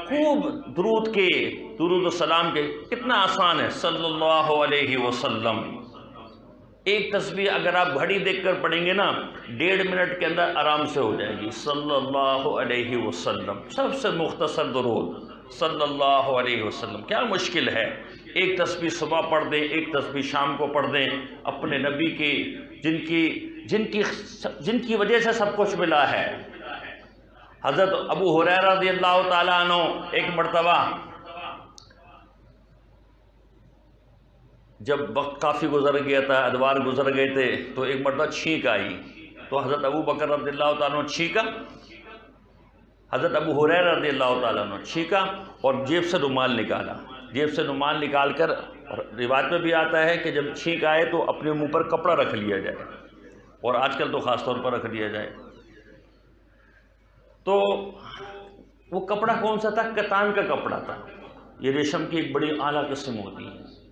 خوب درود و سلام کے، کتنا آسان ہے، صلی اللہ علیہ وسلم۔ ایک تسبیح اگر آپ گھڑی دیکھ کر پڑھیں گے نا، 1.5 منٹ کے اندر آرام سے ہو جائے گی، صلی اللہ علیہ وسلم۔ سب سے مختصر درود، صلی اللہ علیہ وسلم، کیا مشکل ہے؟ ایک تسبیح صبح پڑھ دیں، ایک تسبیح شام کو پڑھ دیں، اپنے نبی کی جن کی وجہ سے سب کچھ ملا ہے۔ حضرت ابو ہریرہ رضی اللہ تعالیٰ عنہ ایک مرتبہ جب وقت کافی گزر گیا تھا، ادوار گزر گئے تھے، تو ایک مرتبہ چھینک آئی، تو حضرت ابو بکر رضی اللہ تعالیٰ عنہ چھینکا، حضرت ابو ہریرہ رضی اللہ تعالیٰ عنہ چھینکا اور جیب سے رومال نکالا، جیب سے رومال نکال کر، روایت میں بھی آتا ہے کہ جب چھینک آئے تو اپنے منہ پر کپڑا رکھ لیا جائے، اور آج کل تو خاص طور پر رکھ لیا جائے۔ تو وہ کپڑا کون سا تھا؟ کتان کا کپڑا تھا۔ یہ ریشم کی ایک بڑی اعلیٰ قسم ہوتی ہے،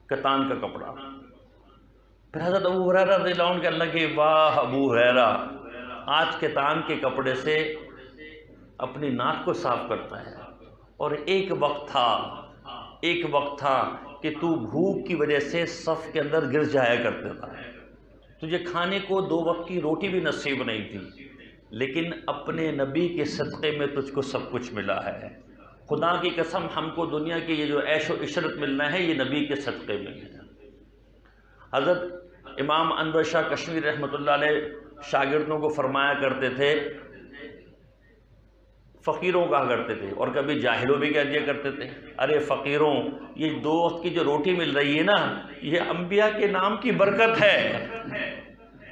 کتان کا کپڑا۔ پھر حضرت ابو ہریرہ رضی اللہ عنہ کے اللہ کے، واہ ابو ہریرہ، آج کتان کے کپڑے سے اپنی ناک کو صاف کرتا ہے، اور ایک وقت تھا کہ تو بھوک کی وجہ سے صف کے اندر گر جایا کرتا تھا، تجھے کھانے کو 2 وقت کی روٹی بھی نصیب نہیں تھی، لیکن اپنے نبی کے صدقے میں تجھ کو سب کچھ ملا ہے۔ خدا کی قسم، ہم کو دنیا کی یہ جو عیش و عشرت ملنا ہے یہ نبی کے صدقے میں ہے۔ حضرت امام انور شاہ کشمیری رحمۃ اللہ علیہ شاگردوں کو فرمایا کرتے تھے، فقیروں کہا کرتے تھے اور کبھی جاہلوں بھی کہہ دیا کرتے تھے، ارے فقیروں، یہ 2 وقت کی جو روٹی مل رہی ہے نا، یہ انبیاء کے نام کی برکت ہے،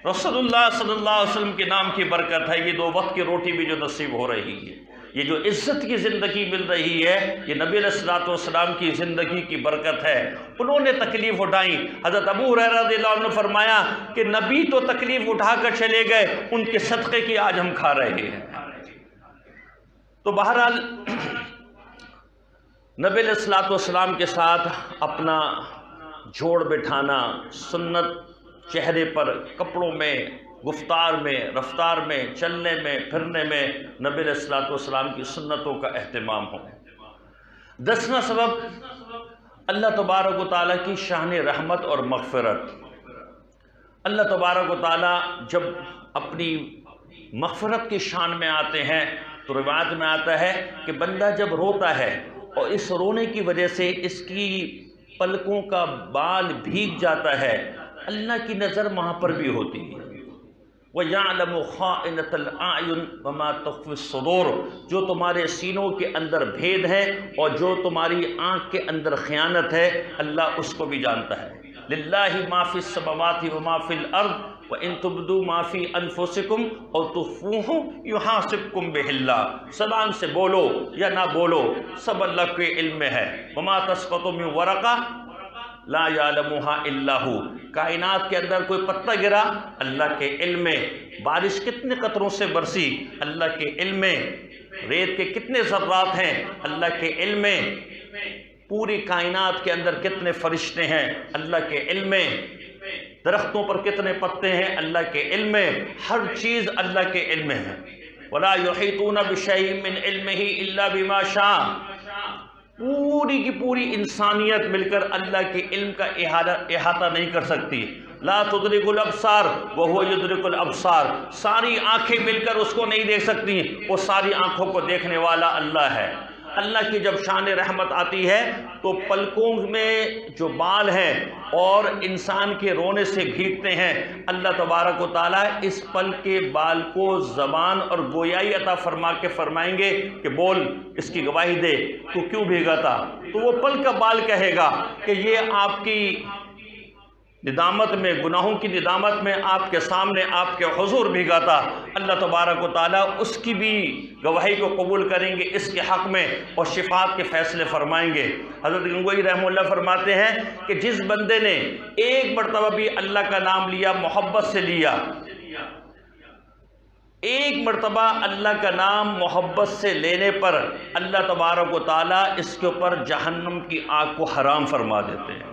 رسول اللہ صلی اللہ علیہ وسلم کے نام کی برکت ہے۔ یہ 2 وقت کی روٹی بھی جو نصیب ہو رہی ہے، یہ جو عزت کی زندگی مل رہی ہے، یہ نبی علیہ الصلوۃ والسلام کی زندگی کی برکت ہے۔ انہوں نے تکلیف اٹھائی۔ حضرت ابو ہریرہ رضی اللہ عنہ نے فرمایا کہ نبی تو تکلیف اٹھا کر چلے گئے، ان کے صدقے کی آج ہم کھا رہے ہیں۔ تو بہرحال نبی علیہ الصلوۃ والسلام کے ساتھ اپنا جوڑ بٹھانا، سنت چہرے پر، کپڑوں میں، گفتار میں، رفتار میں، چلنے میں، پھرنے میں نبی علیہ الصلوۃ والسلام کی سنتوں کا اہتمام ہو۔ 10واں سبب اللہ تبارک و تعالیٰ کی شان رحمت اور مغفرت۔ اللہ تبارک و تعالیٰ جب اپنی مغفرت کی شان میں آتے ہیں تو روایت میں آتا ہے کہ بندہ جب روتا ہے اور اس رونے کی وجہ سے اس کی پلکوں کا بال بھیگ جاتا ہے، اللہ کی نظر وہاں پر بھی ہوتی ہے۔ وَيَعْلَمُ خَائِنَةَ الْأَعْيُنِ وَمَا تُخْفِي الصُّدُورُ، جو تمہارے سینوں کے اندر بھید ہے اور جو تمہاری آنکھ کے اندر خیانت ہے، اللہ اس کو بھی جانتا ہے۔ لِلَّهِ مَا فِي السَّمَاوَاتِ وَمَا فِي الْأَرْضِ وَإِن تُبْدُوا مَا فِي أَنفُسِكُمْ أَوْ تُخْفُوهُ يُحَاسِبْكُم بِهِ اللَّهُ، زبان سے بولو یا نہ بولو، سب اللہ کے علم میں ہے۔ وَمَا تَسْقُطُ مِن وَرَقَةٍ لا يعلمها الا هو، کائنات کے اندر کوئی پتا گرا، اللہ کے علم میں، بارش کتنے قطروں سے برسی، اللہ کے علم میں، ریت کے کتنے ذرات ہیں، اللہ کے علم میں، پوری کائنات کے اندر کتنے فرشتے ہیں، اللہ کے علم میں، درختوں پر کتنے پتے ہیں، اللہ کے علم میں، ہر چیز اللہ کے علم میں ہے۔ ولا يحيطون بشيء من علمه الا بما شاء، پوری کی پوری انسانیت مل کر اللہ کے علم کا احاطہ نہیں کر سکتی۔ لا تدرک الابصار وهو يدرك الابصار، ساری آنکھیں مل کر اس کو نہیں دیکھ سکتی، وہ ساری آنکھوں کو دیکھنے والا اللہ ہے۔ اللہ کی جب شان رحمت آتی ہے تو پلکوں میں جو بال ہیں اور انسان کے رونے سے بھیگتے ہیں، اللہ تبارک و تعالیٰ اس پل کے بال کو زبان اور گویائی عطا فرما کے فرمائیں گے کہ بول، اس کی گواہی دے، تو کیوں بھیگا تھا؟ تو وہ پل کا بال کہے گا کہ یہ آپ کی ندامت میں، گناہوں کی ندامت میں آپ کے سامنے، آپ کے حضور بھیگا تھا۔ اللہ تبارک و تعالیٰ اس کی بھی گواہی کو قبول کریں گے اس کے حق میں اور شفاعت کے فیصلے فرمائیں گے۔ حضرت گنگوئی رحمہ اللہ فرماتے ہیں کہ جس بندے نے ایک مرتبہ بھی اللہ کا نام لیا، محبت سے لیا، ایک مرتبہ اللہ کا نام محبت سے لینے پر اللہ تبارک و تعالیٰ اس کے اوپر جہنم کی آگ کو حرام فرما دیتے ہیں۔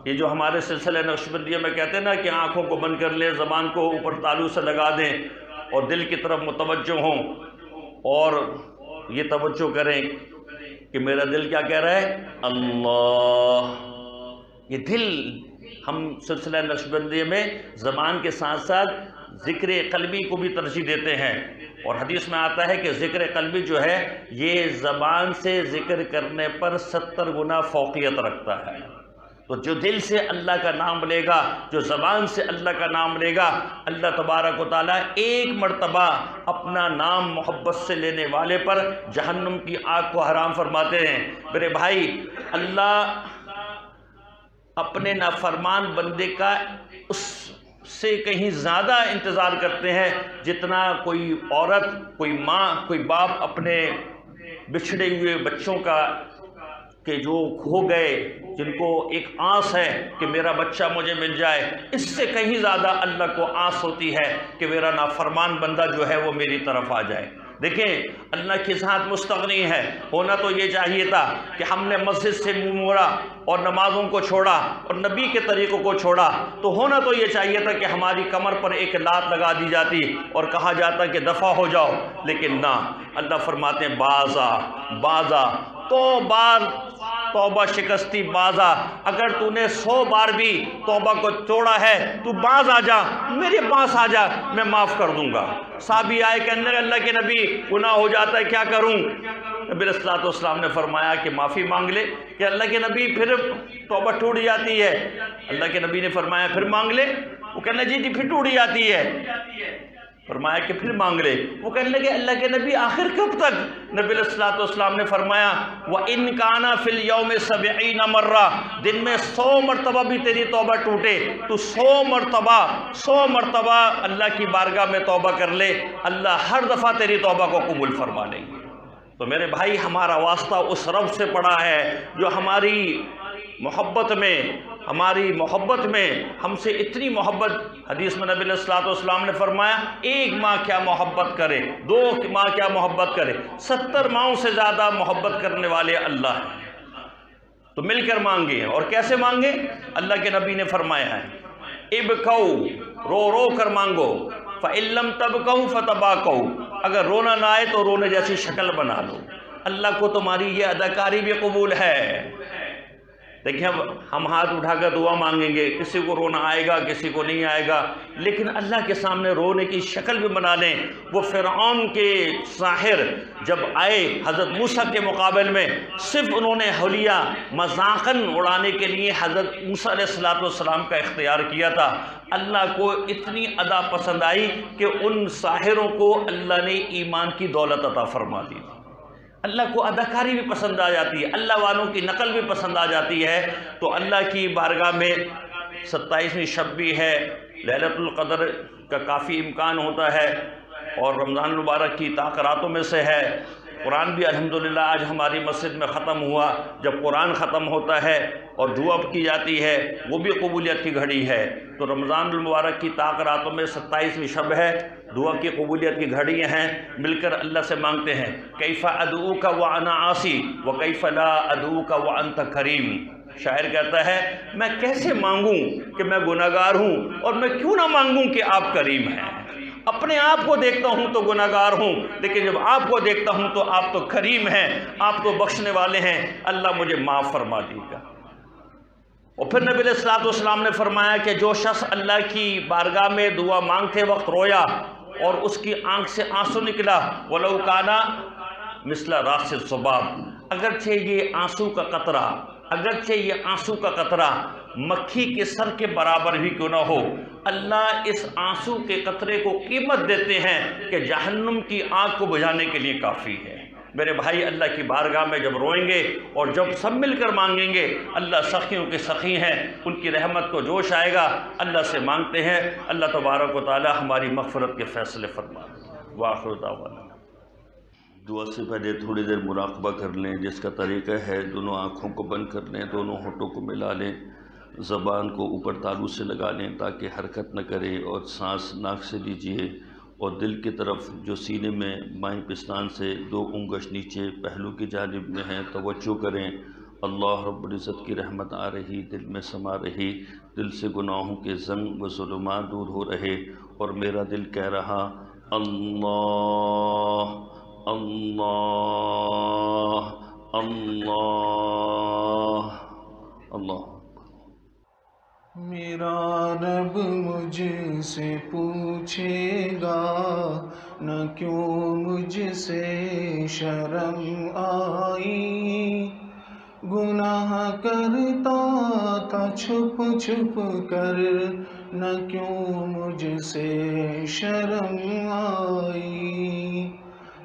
یہ جو ہمارے سلسلہ نقشبندیہ میں کہتے ہیں نا کہ آنکھوں کو بند کر لیں، زبان کو اوپر تالو سے لگا دیں اور دل کی طرف متوجہ ہوں اور یہ توجہ کریں کہ میرا دل کیا کہہ رہا ہے؟ اللہ۔ یہ دل، ہم سلسلہ نقشبندیہ میں زبان کے ساتھ ساتھ ذکر قلبی کو بھی ترجیح دیتے ہیں، اور حدیث میں آتا ہے کہ ذکر قلبی جو ہے یہ زبان سے ذکر کرنے پر 70 گنا فوقیت رکھتا ہے۔ تو جو دل سے اللہ کا نام لے گا، جو زبان سے اللہ کا نام لے گا، اللہ تبارک و تعالیٰ ایک مرتبہ اپنا نام محبت سے لینے والے پر جہنم کی آگ کو حرام فرماتے ہیں۔ میرے بھائی، اللہ اپنے نافرمان بندے کا اس سے کہیں زیادہ انتظار کرتے ہیں جتنا کوئی عورت، کوئی ماں، کوئی باپ اپنے بچھڑے ہوئے بچوں کا کہ جو کھو گئے، جن کو ایک آس ہے کہ میرا بچہ مجھے مل جائے، اس سے کہیں زیادہ اللہ کو آس ہوتی ہے کہ میرا نافرمان بندہ جو ہے وہ میری طرف آ جائے۔ دیکھیں، اللہ کی ذات مستغنی ہے۔ ہونا تو یہ چاہیے تھا کہ ہم نے مسجد سے منہ موڑا اور نمازوں کو چھوڑا اور نبی کے طریقوں کو چھوڑا، تو ہونا تو یہ چاہیے تھا کہ ہماری کمر پر ایک لات لگا دی جاتی اور کہا جاتا کہ دفع ہو جاؤ، لیکن نہ، اللہ فرماتے ہیں بازا بازا، تو بار توبہ شکستی باز آ، اگر تو نے 100 بار بھی توبہ کو توڑا ہے تو باز آ جا، میرے پاس آ جا، میں معاف کر دوں گا۔ صحابی آئے کہنے لگے اللہ کے نبی گناہ ہو جاتا ہے کیا کروں؟ نبی علیہ الصلوۃ والسلام نے فرمایا کہ معافی مانگ لے۔ کہ اللہ کے نبی پھر توبہ ٹوٹ جاتی ہے؟ اللہ کے نبی نے فرمایا پھر مانگ لے۔ وہ کہنے لگے جی پھر ٹوٹ جاتی ہے؟ فرمایا کہ پھر مانگ لے۔ وہ کہنے لگے اللہ کے نبی آخر کب تک؟ نبی علیہ الصلوۃ والسلام نے فرمایا وَإِن كَانَ فِي الْيَوْمِ 70 مرة، دن میں 100 مرتبہ بھی تیری توبہ ٹوٹے تو 100 مرتبہ اللہ کی بارگاہ میں توبہ کر لے، اللہ ہر دفعہ تیری توبہ کو قبول فرما لیں گے۔ تو میرے بھائی ہمارا واسطہ اس رب سے پڑا ہے جو ہماری محبت میں ہم سے اتنی محبت، حدیث میں نبی علیہ الصلوۃ والسلام نے فرمایا 1 ماہ کیا محبت کرے، 2 ماہ کیا محبت کرے، 70 ماہوں سے زیادہ محبت کرنے والے اللہ ہیں۔ تو مل کر مانگیں، اور کیسے مانگیں؟ اللہ کے نبی نے فرمایا ہے ابکو، رو رو کر مانگو، فَإِن لَّمْ تَبْكَوْا فَتَبَاكَوْا، اگر رونا نہ آئے تو رونے جیسی شکل بنا لو۔ اللہ کو تمہاری یہ اداکاری بھی قبول ہے۔ دیکھیں ہم ہاتھ اٹھا کر دعا مانگیں گے، کسی کو رونا آئے گا کسی کو نہیں آئے گا، لیکن اللہ کے سامنے رونے کی شکل بھی بنا لیں۔ وہ فرعون کے ساحر جب آئے حضرت موسیٰ کے مقابل میں، صرف انہوں نے حلیہ مذاقاً اڑانے کے لیے حضرت موسیٰ علیہ السلام کا اختیار کیا تھا۔ اللہ کو اتنی ادا پسند آئی کہ ان ساحروں کو اللہ نے ایمان کی دولت عطا فرما دی۔ اللہ کو اداکاری بھی پسند آ جاتی ہے، اللہ والوں کی نقل بھی پسند آ جاتی ہے۔ تو اللہ کی بارگاہ میں 27ویں شب بھی ہے، لیلۃ القدر کا کافی امکان ہوتا ہے، اور رمضان المبارک کی طاقراتوں میں سے ہے۔ قرآن بھی الحمدللہ آج ہماری مسجد میں ختم ہوا۔ جب قرآن ختم ہوتا ہے اور دعا کی جاتی ہے وہ بھی قبولیت کی گھڑی ہے۔ تو رمضان المبارک کی طاقراتوں میں 27ویں شب ہے، دعا کی قبولیت کی گھڑیاں ہیں، مل کر اللہ سے مانگتے ہیں کیف ادعوک وانا عاصی وکیف لا ادعوک وانت کریم۔ شاعر کہتا ہے میں کیسے مانگوں کہ میں گناہگار ہوں، اور میں کیوں نہ مانگوں کہ آپ کریم ہیں۔ اپنے آپ کو دیکھتا ہوں تو گناہگار ہوں، لیکن جب آپ کو دیکھتا ہوں تو آپ تو کریم ہیں، آپ تو بخشنے والے ہیں، اللہ مجھے معاف فرما دیے گا۔ اور پھر نبی علیہ الصلوۃ والسلام نے فرمایا کہ جو شخص اللہ کی بارگاہ میں دعا مانگتے وقت رویا اور اس کی آنکھ سے آنسو نکلا، وَلَوْ كَانَ مِثْلَ رَأْسِ الذُّبَابِ، اگرچہ یہ آنسو کا قطرہ مکھی کے سر کے برابر بھی کیوں نہ ہو، اللہ اس آنسو کے قطرے کو قیمت دیتے ہیں کہ جہنم کی آگ کو بجھانے کے لیے کافی ہے۔ میرے بھائی اللہ کی بارگاہ میں جب روئیں گے اور جب سب مل کر مانگیں گے، اللہ سخیوں کے سخی ہیں، ان کی رحمت کو جوش آئے گا۔ اللہ سے مانگتے ہیں، اللہ تبارک و تعالی ہماری مغفرت کے فیصلے فرما۔ وآخر دعوانا۔ دعا سے پہلے تھوڑی دیر مراقبہ کر لیں، جس کا طریقہ ہے دونوں آنکھوں کو بند کر لیں، دونوں ہونٹوں کو ملا لیں، زبان کو اوپر تالو سے لگا لیں تاکہ حرکت نہ کرے، اور سانس ناک سے لیجئے، اور دل کی طرف جو سینے میں بائیں پستان سے 2 انگش نیچے پہلو کی جانب میں ہیں توجہ کریں۔ اللہ رب العزت کی رحمت آ رہی، دل میں سما رہی، دل سے گناہوں کے زنگ و ظلمات دور ہو رہے، اور میرا دل کہہ رہا اللہ اللہ اللہ اللہ۔ میرا رب مجھ سے پوچھے گا نہ کیوں مجھ سے شرم آئی، گناہ کرتا تھا چھپ چھپ کر نہ کیوں مجھ سے شرم آئی،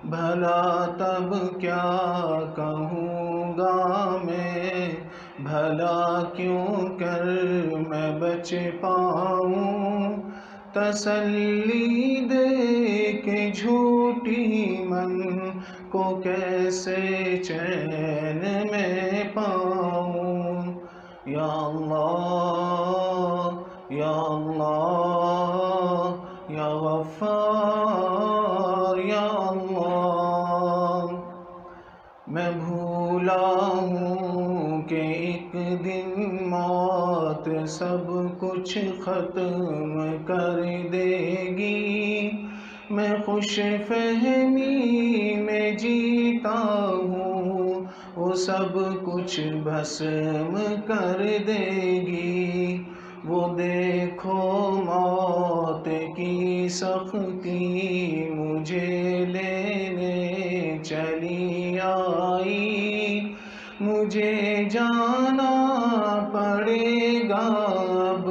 بھلا تب کیا کہوں گا میں، بھلا کیوں کر میں بچ پاؤں، تسلی دے کے جھوٹی من کو کیسے چین میں پاؤں، یا اللہ یا اللہ یا غفار یا اللہ۔ میں بھولا ہوں کہ ایک دن موت سب کچھ ختم کر دے گی، میں خوش فہمی میں جیتا ہوں وہ سب کچھ بھسم کر دے گی۔ وہ دیکھو موت کی سختی مجھے لینے چلی آئی، مجھے جانا پڑے گا اب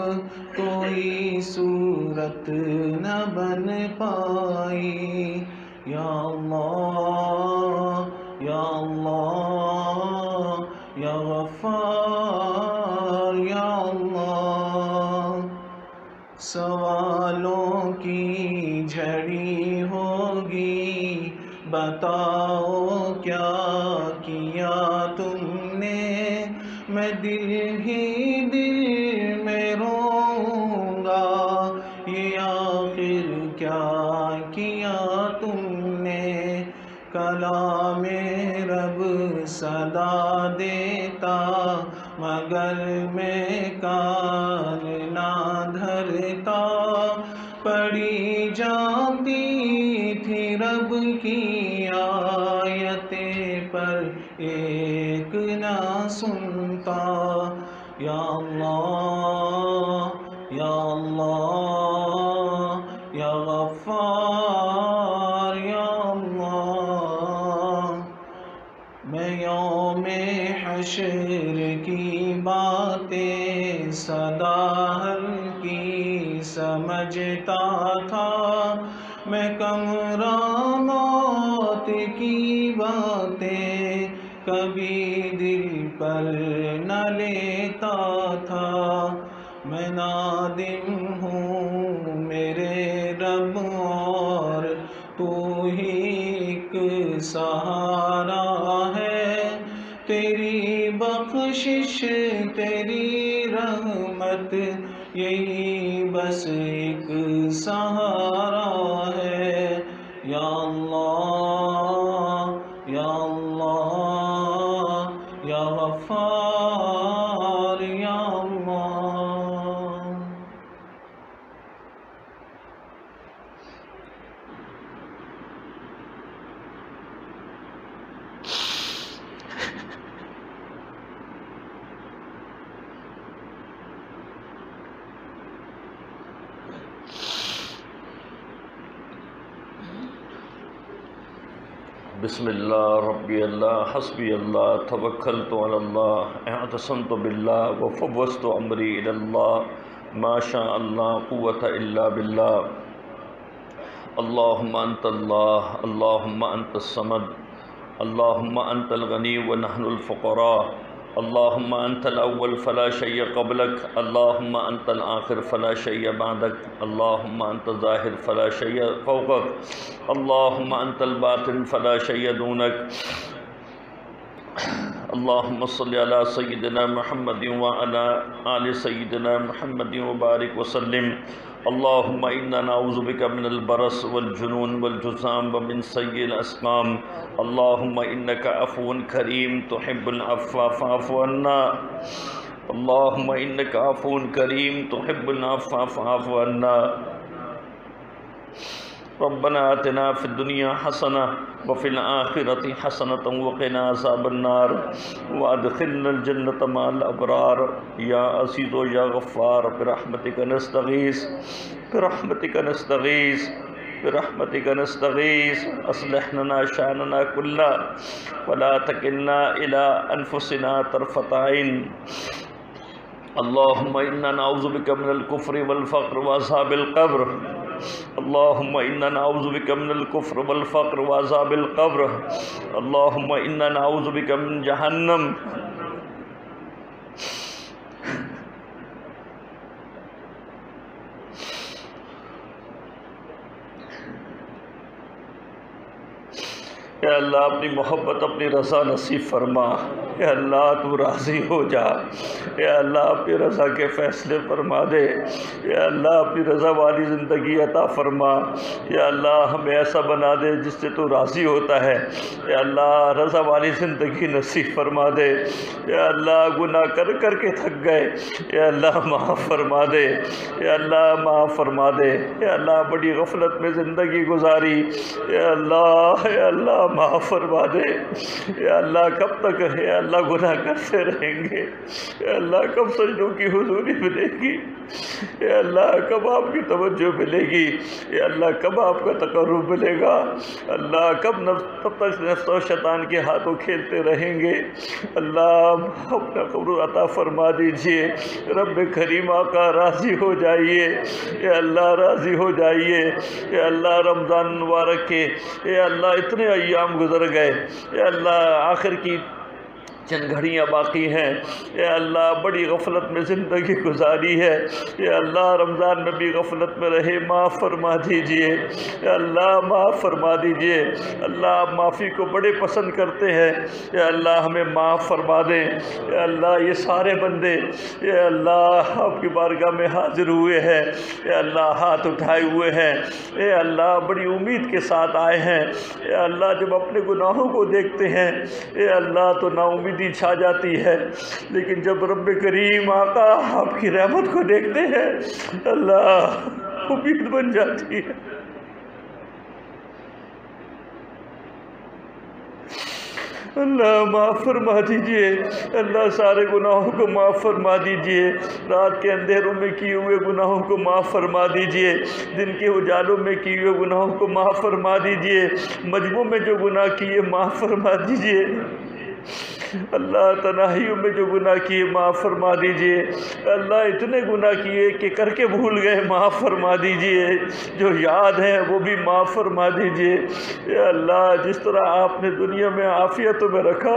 کوئی صورت نہ بن پائی۔ یا اللہ یا اللہ یا غفار یا اللہ، سوالوں کی جھڑی ہوگی، بتاؤ کیا کیا تم نے، میں دل ہی دل میں روؤں گا، یہ آخر کیا کیا تم نے۔ کلام رب صدا دیتا مگر میں کان نہ دھرتا، پڑھی جاتی تھی رب کی آیتیں پر ایک نہ سنتا۔ یا اللہ یا اللہ یا غفار یا اللہ، میں یوم حشر کی باتیں سدا ہلکی سمجھتا تھا، میں کمرہ موت کی باتیں کبھی دل پر نہ لیتا تھا۔ میں نادم ہوں میرے رب اور تو ہی ایک سہارا ہے، تیری بخشش تیری رحمت یہی بس ایک سہارا ہے۔ یا اللہ یا اللہ یا غفار یا اللہ۔ بسم اللہ ربی اللہ حسبی اللہ توکلت علی اللہ اعتصمت باللہ وفوضت امری الی اللہ ما شاء اللہ قوت الا باللہ۔ اللہم انت اللہ، اللہم انت الصمد، اللہم انت الغنی ونحن الفقراء، اللہم انت الاول فلا شیء قبلک، اللہم انت الآخر فلا شیء بعدک، اللہم انت الظاہر فلا شیء فوقک، اللہم انت الباطن فلا شیء دونک۔ اللہم صلی علی سیدنا محمد وعلی آل سیدنا محمد وبارک وسلم۔ اللہم انا نعوذ بک من البرص والجنون والجذام ومن سیء الاسقام، اللہم انک عفو کریم تحب العفو فاعف عنا، اللہم انک عفو کریم تحب العفو فاعف عنا۔ ربنا آتنا فی الدنیا حسنہ وفی الآخرۃ حسنۃ وقنا عذاب النار وادخلنا الجنۃ مع الابرار۔ یا عزیز و یا غفار برحمتک نستغیث برحمتک نستغیث برحمتک نستغیث، اصلح لنا شأننا کلہ ولا تکلنا الی انفسنا طرفۃ عین۔ اللہم انا نعوذ بک من الکفر والفقر وعذاب القبر، اللہم انا نعوذ بک من الکفر والفقر وعذاب القبر، اللہم انا نعوذ بک من جہنم۔ اے اللہ اپنی محبت اپنی رضا نصیب فرما۔ اے اللہ تو راضی ہو جا، اے اللہ اپنی رضا کے فیصلے فرما دے، اے اللہ اپنی رضا والی زندگی عطا فرما، یا اللہ ہمیں ایسا بنا دے جس سے تو راضی ہوتا ہے، اے اللہ رضا والی زندگی نصیب فرما دے، اے اللہ گناہ کر کر کے تھک گئے، اے اللہ معاف فرما دے، اے اللہ معاف فرما دے، اے اللہ بڑی غفلت میں زندگی گزاری، اے اللہ معاف فرما دے، اے اللہ کب تک اے اللہ گناہ کرتے رہیں گے، اے اللہ کب سجدوں کی حضوری ملے گی، اے اللہ کب آپ کی توجہ ملے گی، اے اللہ کب آپ کا تقرب ملے گا، اللہ کب تب تک نفس و شیطان کے ہاتھوں کھیلتے رہیں گے، اللہ اپنا قبول عطا فرما دیجئے، رب کریم آقا راضی ہو جائیے، اے اللہ راضی ہو جائیے، اے اللہ رمضان مبارک کے اے اللہ اتنے ایام گزر گئے، اے اللہ آخر کی چند گھڑیاں باقی ہیں، اے اللہ بڑی غفلت میں زندگی گزاری ہے، اے اللہ رمضان میں بھی غفلت میں رہے، معاف فرما دیجئے، اے اللہ معاف فرما دیجئے، اللہ آپ معافی کو بڑے پسند کرتے ہیں، اے اللہ ہمیں معاف فرما دیں، اے اللہ یہ سارے بندے اے اللہ آپ کی بارگاہ میں حاضر ہوئے ہیں، اے اللہ ہاتھ اٹھائے ہوئے ہیں، اے اللہ بڑی امید کے ساتھ آئے ہیں، اے اللہ جب اپنے گناہوں کو دیکھتے ہیں اے اللہ تو نا امیدی چھا جاتی ہے، لیکن جب رب کریم آقا آپ کی رحمت کو دیکھتے ہیں اللہ امید بن جاتی ہے۔ اللہ معاف فرما دیجئے، اللہ سارے گناہوں کو معاف فرما دیجئے، رات کے اندھیروں میں کیے ہوئے گناہوں کو معاف فرما دیجئے، دن کے اجالوں میں کیے ہوئے گناہوں کو معاف فرما دیجئے، مجموع میں جو گناہ کیے معاف فرما دیجئے، اللہ تنہائیوں میں جو گناہ کیے معاف فرما دیجئے، اللہ اتنے گناہ کیے کہ کر کے بھول گئے معاف فرما دیجئے، جو یاد ہیں وہ بھی معاف فرما دیجئے، اے اللہ جس طرح آپ نے دنیا میں عافیتوں میں رکھا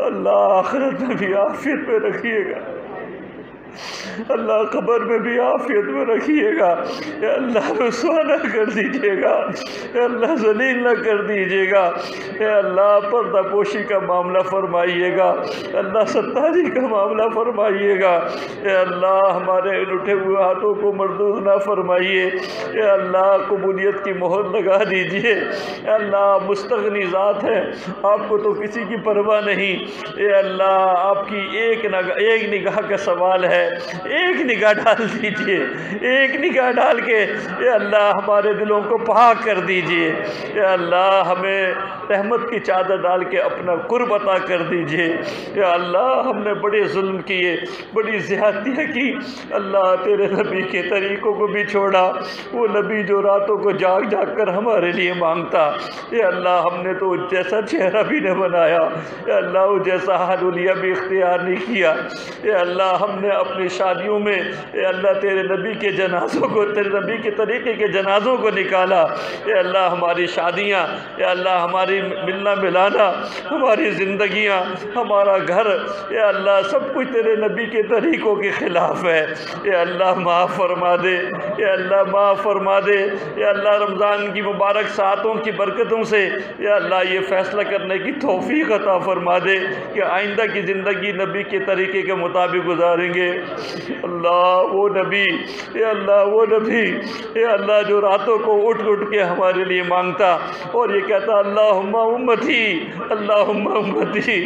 اللہ آخرت میں بھی عافیت میں رکھیے گا، اللہ قبر میں بھی عافیت میں رکھیے گا، اے اللہ رسوا نہ کر دیجیے گا، اے اللہ ذلیل نہ کر دیجیے گا، اے اللہ پردہ پوشی کا معاملہ فرمائیے گا، اللہ ستاری کا معاملہ فرمائیے گا، اے اللہ ہمارے ان اٹھے ہوئے ہاتھوں کو مردود نہ فرمائیے، اے اللہ قبولیت کی مہر لگا دیجیے، اے اللہ مستغنی ذات ہے، آپ کو تو کسی کی پرواہ نہیں، اے اللہ آپ کی ایک نگاہ کا سوال ہے، ایک نگاہ ڈال دیجئے، ایک نگاہ ڈال کے اے اللہ ہمارے دلوں کو پاک کر دیجئے، اے اللہ ہمیں رحمت کی چادر ڈال کے اپنا قرب عطا کر دیجئے، اے اللہ ہم نے بڑے ظلم کیے، بڑی زیادتیاں کی، اللہ تیرے نبی کے طریقوں کو بھی چھوڑا، وہ نبی جو راتوں کو جاگ جاگ کر ہمارے لیے مانگتا، اے اللہ ہم نے تو جیسا چہرہ بھی نہ بنایا، اے اللہ وہ جیسا حلولیہ بھی اختیار نہیں کیا، اے اللہ ہم نے اپنی شادیوں میں اے اللہ تیرے نبی کے جنازوں کو، تیرے نبی کے طریقے کے جنازوں کو نکالا، اے اللہ ہماری شادیاں، اے اللہ ہماری ملنا ملانا، ہماری زندگیاں، ہمارا گھر، اے اللہ سب کچھ تیرے نبی کے طریقوں کے خلاف ہے، اے اللہ معاف فرما دے، اے اللہ معاف فرما دے، اے اللہ رمضان کی مبارک ساعتوں کی برکتوں سے اے اللہ یہ فیصلہ کرنے کی توفیق عطا فرما دے کہ آئندہ کی زندگی نبی کے طریقے کے مطابق گزاریں گے، اللہ وہ نبی، اے اللہ وہ نبی، اے اللہ جو راتوں کو اٹھ اٹھ کے ہمارے لیے مانگتا اور یہ کہتا اللہم امتی، اللہم امتی،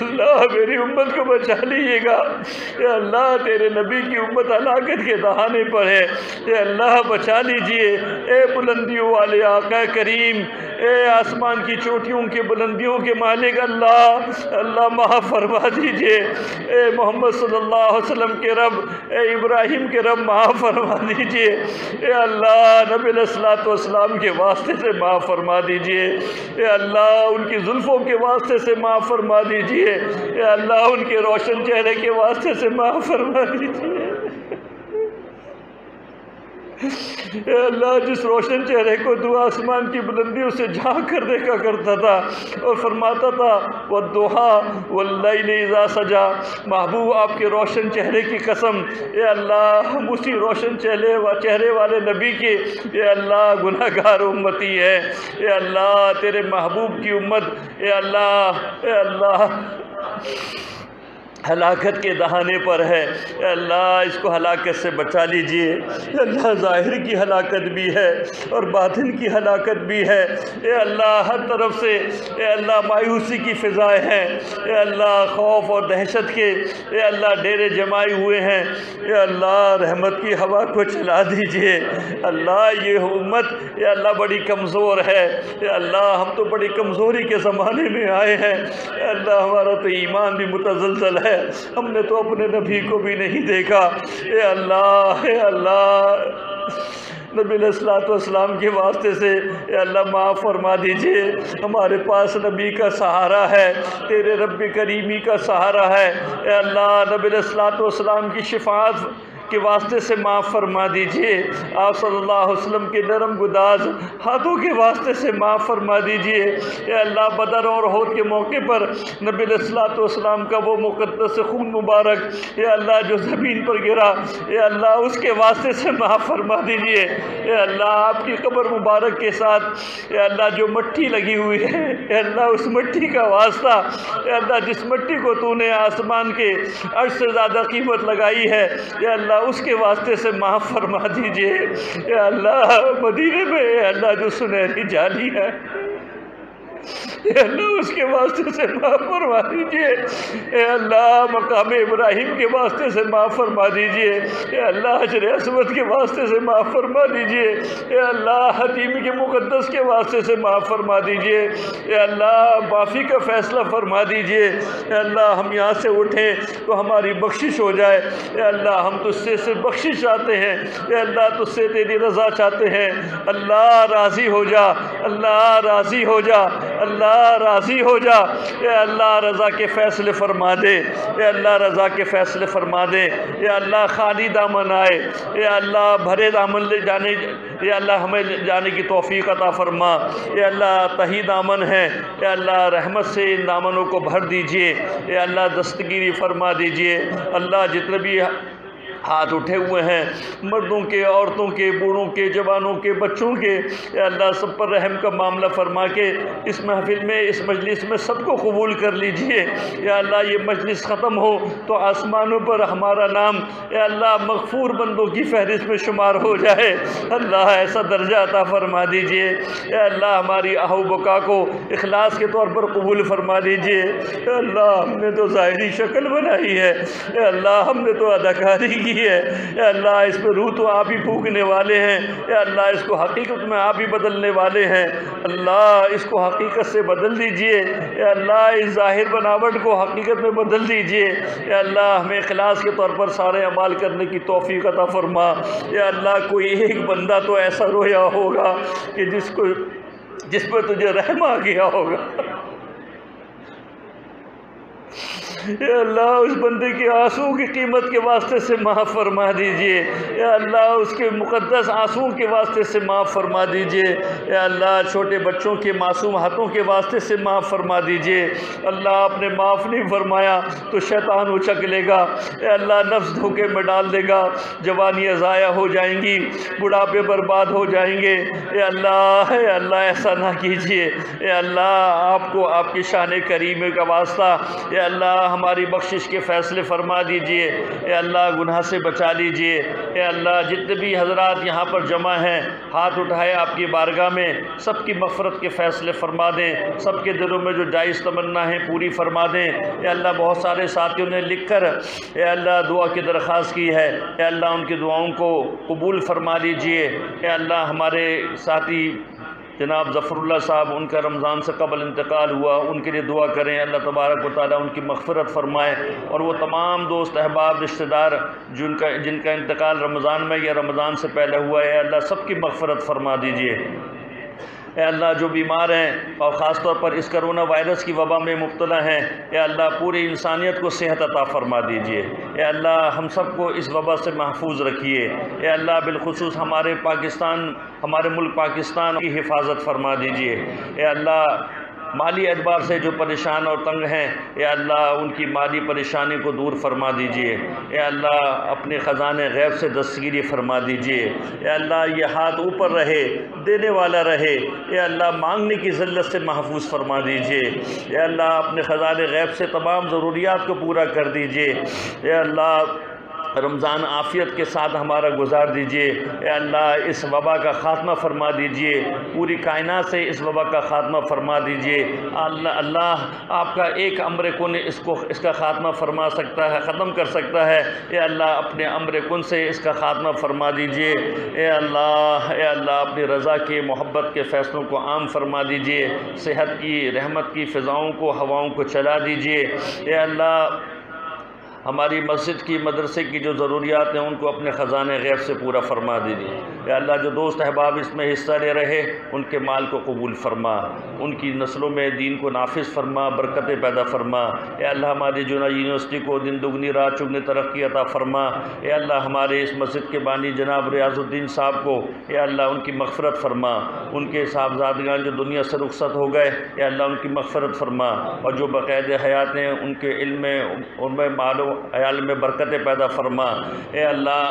اللہ میری امت کو بچا لیجیے گا، اے اللہ تیرے نبی کی امت ہلاکت کے دہانے پر ہے، اے اللہ بچا لیجئے، اے بلندیوں والے آقا کریم، اے آسمان کی چوٹیوں کے بلندیوں کے مالک اللہ معاف فرما دیجئے، اے محمد صلی اللہ علیہ وسلم کے رب، اے ابراہیم کے رب معاف فرما دیجئے، اے اللہ نبی علیہ السلام کے واسطے سے معاف فرما دیجئے، اے اللہ ان کی زلفوں کے واسطے سے معاف فرما دیجئے، اے اللہ ان کے روشن چہرے کے واسطے سے معاف فرما دیجئے، اے اللہ جس روشن چہرے کو تو آسمان کی بلندیوں سے جھانک کر دیکھا کرتا تھا اور فرماتا تھا وَالضُّحَىٰ وَاللَّيْلِ إِذَا سَجَىٰ، محبوب آپ کے روشن چہرے کی قسم، اے اللہ ہم اسی روشن چہرے والے نبی کے اے اللہ گناہ گار امتی ہے، اے اللہ تیرے محبوب کی امت، اے اللہ ہلاکت کے دہانے پر ہے، اے اللہ اس کو ہلاکت سے بچا لیجئے۔ اے اللہ ظاہر کی ہلاکت بھی ہے اور باطن کی ہلاکت بھی ہے، اے اللہ ہر طرف سے اے اللہ مایوسی کی فضائیں ہیں، اے اللہ خوف اور دہشت کے اے اللہ ڈیرے جمائے ہوئے ہیں، اے اللہ رحمت کی ہوا کو چلا دیجئے۔ اللہ یہ امت اے اللہ بڑی کمزور ہے، اے اللہ ہم تو بڑی کمزوری کے زمانے میں آئے ہیں، اے اللہ ہمارا تو ایمان بھی متزلزل ہے، ہم نے تو اپنے نبی کو بھی نہیں دیکھا، اے اللہ نبی علیہ السلام کے واسطے سے اے اللہ معاف فرما دیجئے۔ ہمارے پاس نبی کا سہارا ہے، تیرے رب کریمی کا سہارا ہے، اے اللہ نبی علیہ السلام کی شفاعت کے واسطے سے معاف فرما دیجئے، آپ صلی اللہ علیہ وسلم کے نرم گداز ہاتھوں کے واسطے سے معاف فرما دیجئے۔ اے اللہ بدر اور احد کے موقع پر نبی علیہ السلام کا وہ مقدس خون مبارک اے اللہ جو زمین پر گرا، اے اللہ اس کے واسطے سے معاف فرما دیجئے۔ اے اللہ آپ کی قبر مبارک کے ساتھ اے اللہ جو مٹی لگی ہوئی ہے، اے اللہ اس مٹی کا واسطہ، اے اللہ جس مٹی کو تو نے آسمان کے عرش سے زیادہ قیمت لگائی ہے، اے اللہ اس کے واسطے سے معاف فرما دیجئے۔ اے اللہ مدینے میں اے اللہ جو سنہری جالی ہے، اے اللہ اس کے واسطے سے معاف فرما دیجئے۔ اے اللہ مقام ابراہیم کے واسطے سے معاف فرما دیجئے۔ اے اللہ حجر اسود کے واسطے سے معاف فرما دیجئے۔ اے اللہ حتیم کے مقدس کے واسطے سے معاف فرما دیجئے۔ اے اللہ معافی کا فیصلہ فرما دیجئے۔ اے اللہ ہم یہاں سے اٹھیں تو ہماری بخشش ہو جائے۔ اے اللہ ہم تجھ سے بخشش چاہتے ہیں، اے اللہ تجھ سے تیری رضا چاہتے ہیں۔ اللہ راضی ہو جا، اللہ راضی ہو جا، اللہ راضی ہو جا۔ اے اللہ رضا کے فیصلے فرما دے، اے اللہ رضا کے فیصلے فرما دے۔ اے اللہ خالی دامن آئے، اے اللہ بھرے دامن لے جانے، اے اللہ ہمیں جانے کی توفیق عطا فرما۔ اے اللہ تہی دامن ہے، اے اللہ رحمت سے ان دامنوں کو بھر دیجئے۔ اے اللہ دستگیری فرما دیجئے۔ اللہ جتنے بھی ہاتھ اٹھے ہوئے ہیں مردوں کے، عورتوں کے، بوڑھوں کے، جوانوں کے، بچوں کے، اے اللہ سب پر رحم کا معاملہ فرما کے اس محفل میں، اس مجلس میں سب کو قبول کر لیجئے۔ یا اللہ یہ مجلس ختم ہو تو آسمانوں پر ہمارا نام اے اللہ مغفور بندوں کی فہرست میں شمار ہو جائے۔ اللہ ایسا درجہ عطا فرما دیجئے۔ اے اللہ ہماری آہ و بکا کو اخلاص کے طور پر قبول فرما دیجئے۔ اے اللہ ہم نے تو ظاہری شکل بنائی ہے، اے اللہ ہم نے تو اداکاری کی ہے، اے اللہ اس پہ روح تو آپ ہی پھونکنے والے ہیں، اے اللہ اس کو حقیقت میں آپ ہی بدلنے والے ہیں۔ اللہ اس کو حقیقت سے بدل دیجئے، اے اللہ اس ظاہر بناوٹ کو حقیقت میں بدل دیجئے۔ اے اللہ ہمیں اخلاص کے طور پر سارے اعمال کرنے کی توفیق عطا فرما۔ اے اللہ کوئی ایک بندہ تو ایسا رویا ہوگا کہ جس پر تجھے رحم آ گیا ہوگا، اے اللہ اس بندے کے آنسو کی قیمت کے واسطے سے معاف فرما دیجئے۔ اے اللہ اس کے مقدس آنسو کے واسطے سے معاف فرما دیجئے۔ اے اللہ چھوٹے بچوں کے معصوم ہاتھوں کے واسطے سے معاف فرما دیجئے۔ اللہ آپ نے معاف نہیں فرمایا تو شیطان اچک لے گا، اے اللہ نفس دھوکے میں ڈال دے گا، جوانیاں ضائع ہو جائیں گی، بڑھاپے برباد ہو جائیں گے۔ اے اللہ ایسا نہ کیجئے۔ اے اللہ آپ کو آپ کی شان کریم کا واسطہ اے اللہ ہماری بخشش کے فیصلے فرما دیجئے۔ اے اللہ گناہ سے بچا لیجئے۔ اے اللہ جتنے بھی حضرات یہاں پر جمع ہیں ہاتھ اٹھائے آپ کی بارگاہ میں، سب کی مغفرت کے فیصلے فرما دیں، سب کے دلوں میں جو جائز تمنا ہے پوری فرما دیں۔ اے اللہ بہت سارے ساتھیوں نے لکھ کر اے اللہ دعا کی درخواست کی ہے، اے اللہ ان کی دعاؤں کو قبول فرما لیجئے۔ اے اللہ ہمارے ساتھی جناب ظفر اللہ صاحب، ان کا رمضان سے قبل انتقال ہوا، ان کے لیے دعا کریں، اللہ تبارک و تعالیٰ ان کی مغفرت فرمائے، اور وہ تمام دوست احباب رشتہ دار جن کا انتقال رمضان میں یا رمضان سے پہلے ہوا ہے، اللہ سب کی مغفرت فرما دیجئے۔ اے اللہ جو بیمار ہیں اور خاص طور پر اس کرونا وائرس کی وبا میں مبتلا ہیں، اے اللہ پوری انسانیت کو صحت عطا فرما دیجئے۔ اے اللہ ہم سب کو اس وبا سے محفوظ رکھیے۔ اے اللہ بالخصوص ہمارے ملک پاکستان کی حفاظت فرما دیجئے۔ اے اللہ مالی اعتبار سے جو پریشان اور تنگ ہیں، اے اللہ ان کی مالی پریشانی کو دور فرما دیجئے۔ اے اللہ اپنے خزانے غیب سے دستگیری فرما دیجئے۔ اے اللہ یہ ہاتھ اوپر رہے، دینے والا رہے۔ اے اللہ مانگنے کی ذلت سے محفوظ فرما دیجئے۔ اے اللہ اپنے خزانے غیب سے تمام ضروریات کو پورا کر دیجئے۔ اے اللہ رمضان عافیت کے ساتھ ہمارا گزار دیجئے۔ اے اللہ اس وبا کا خاتمہ فرما دیجئے، پوری کائنات سے اس وبا کا خاتمہ فرما دیجئے۔ اللہ آپ کا ایک امر کن اس کا خاتمہ فرما سکتا ہے، ختم کر سکتا ہے۔ اے اللہ اپنے امر کن سے اس کا خاتمہ فرما دیجئے۔ اے اللہ اپنی رضا کے محبت کے فیصلوں کو عام فرما دیجئے، صحت کی رحمت کی فضاؤں کو ہواؤں کو چلا دیجئے۔ اے اللہ ہماری مسجد کی مدرسے کی جو ضروریات ہیں ان کو اپنے خزانے غیب سے پورا فرما دیجیے۔ یا اللہ جو دوست احباب اس میں حصہ لے رہے ان کے مال کو قبول فرما، ان کی نسلوں میں دین کو نافذ فرما، برکتیں پیدا فرما۔ اے اللہ ہماری جونا یونیورسٹی کو دن دگنی رات چگنی ترقی عطا فرما۔ اے اللہ ہمارے اس مسجد کے بانی جناب ریاض الدین صاحب کو اے اللہ ان کی مغفرت فرما، ان کے صاحبزادگان جو دنیا سے رخصت ہو گئے اے اللہ ان کی مغفرت فرما، اور جو بقید حیات ہیں ان کے علم میں ان میں مال و عیال میں برکتیں پیدا فرما۔ اے اللہ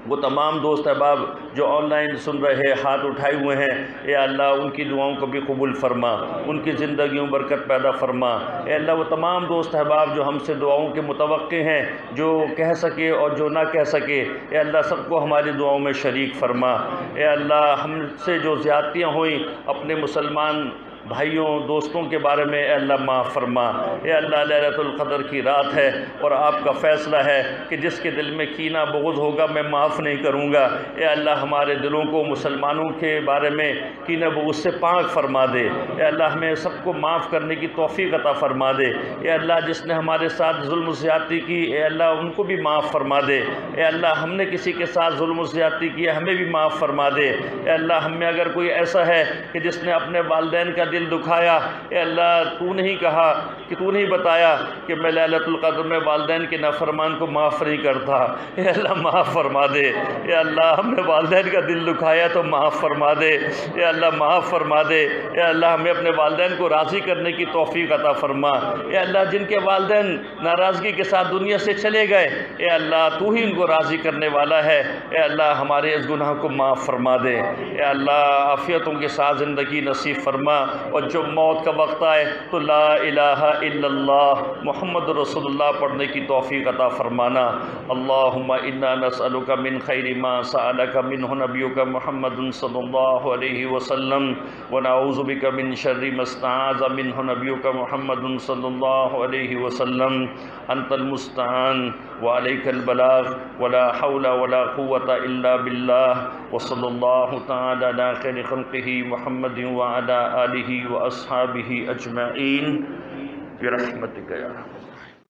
وہ تمام دوست احباب جو آن لائن سن رہے ہاتھ اٹھائے ہوئے ہیں اے اللہ ان کی دعاؤں کو بھی قبول فرما، ان کی زندگیوں برکت پیدا فرما۔ اے اللہ وہ تمام دوست احباب جو ہم سے دعاؤں کے متوقع ہیں، جو کہہ سکے اور جو نہ کہہ سکے اے اللہ سب کو ہماری دعاؤں میں شریک فرما۔ اے اللہ ہم سے جو زیادتیاں ہوئیں اپنے مسلمان بھائیوں دوستوں کے بارے میں اے اللہ معاف فرما۔ اے اللہ لیلۃ القدر کی رات ہے اور آپ کا فیصلہ ہے کہ جس کے دل میں کینہ بغض ہوگا میں معاف نہیں کروں گا۔ اے اللہ ہمارے دلوں کو مسلمانوں کے بارے میں کینہ بغض سے پاک فرما دے۔ اے اللہ ہمیں سب کو معاف کرنے کی توفیق عطا فرما دے۔ اے اللہ جس نے ہمارے ساتھ ظلم و زیادتی کی اے اللہ ان کو بھی معاف فرما دے۔ اے اللہ ہم نے کسی کے ساتھ ظلم و زیادتی کی ہمیں بھی معاف فرما دے۔ اے اللہ ہم میں اگر کوئی ایسا ہے کہ جس نے اپنے والدین کا دل دکھایا اے اللہ تو نہیں کہا کہ تو نہیں بتایا کہ میں لیلۃ القدر میں والدین کے نافرمان کو معاف نہیں کرتا، اے اللہ معاف فرما دے۔ اے اللہ ہم نے والدین کا دل دکھایا تو معاف فرما دے۔ اے اللہ معاف فرما دے۔ اے اللہ ہمیں اپنے والدین کو راضی کرنے کی توفیق عطا فرما۔ اے اللہ جن کے والدین ناراضگی کے ساتھ دنیا سے چلے گئے اے اللہ تو ہی ان کو راضی کرنے والا ہے۔ اے اللہ ہمارے اس گناہ کو معاف فرما دے۔ اے اللہ عافیتوں کے ساتھ زندگی نصیب فرما، اور جو موت کا وقت آئے تو لا الہ الا اللہ محمد رسول اللہ پڑھنے کی توفیق عطا فرمانا۔ اللہم انا نسألک من خیر ما سألک منہ نبیک محمد صلی اللہ علیہ وسلم، ونعوذ بک من شر ما استعاذ منہ نبیک محمد صلی اللہ علیہ وسلم۔ انت المستعان وعلیک البلاغ ولا حول ولا قوة الا باللہ، وصلی اللہ تعالی علی خیر خلقہ محمد وعلی آلہ واصحابہ اجمعین برحمتک یا رب۔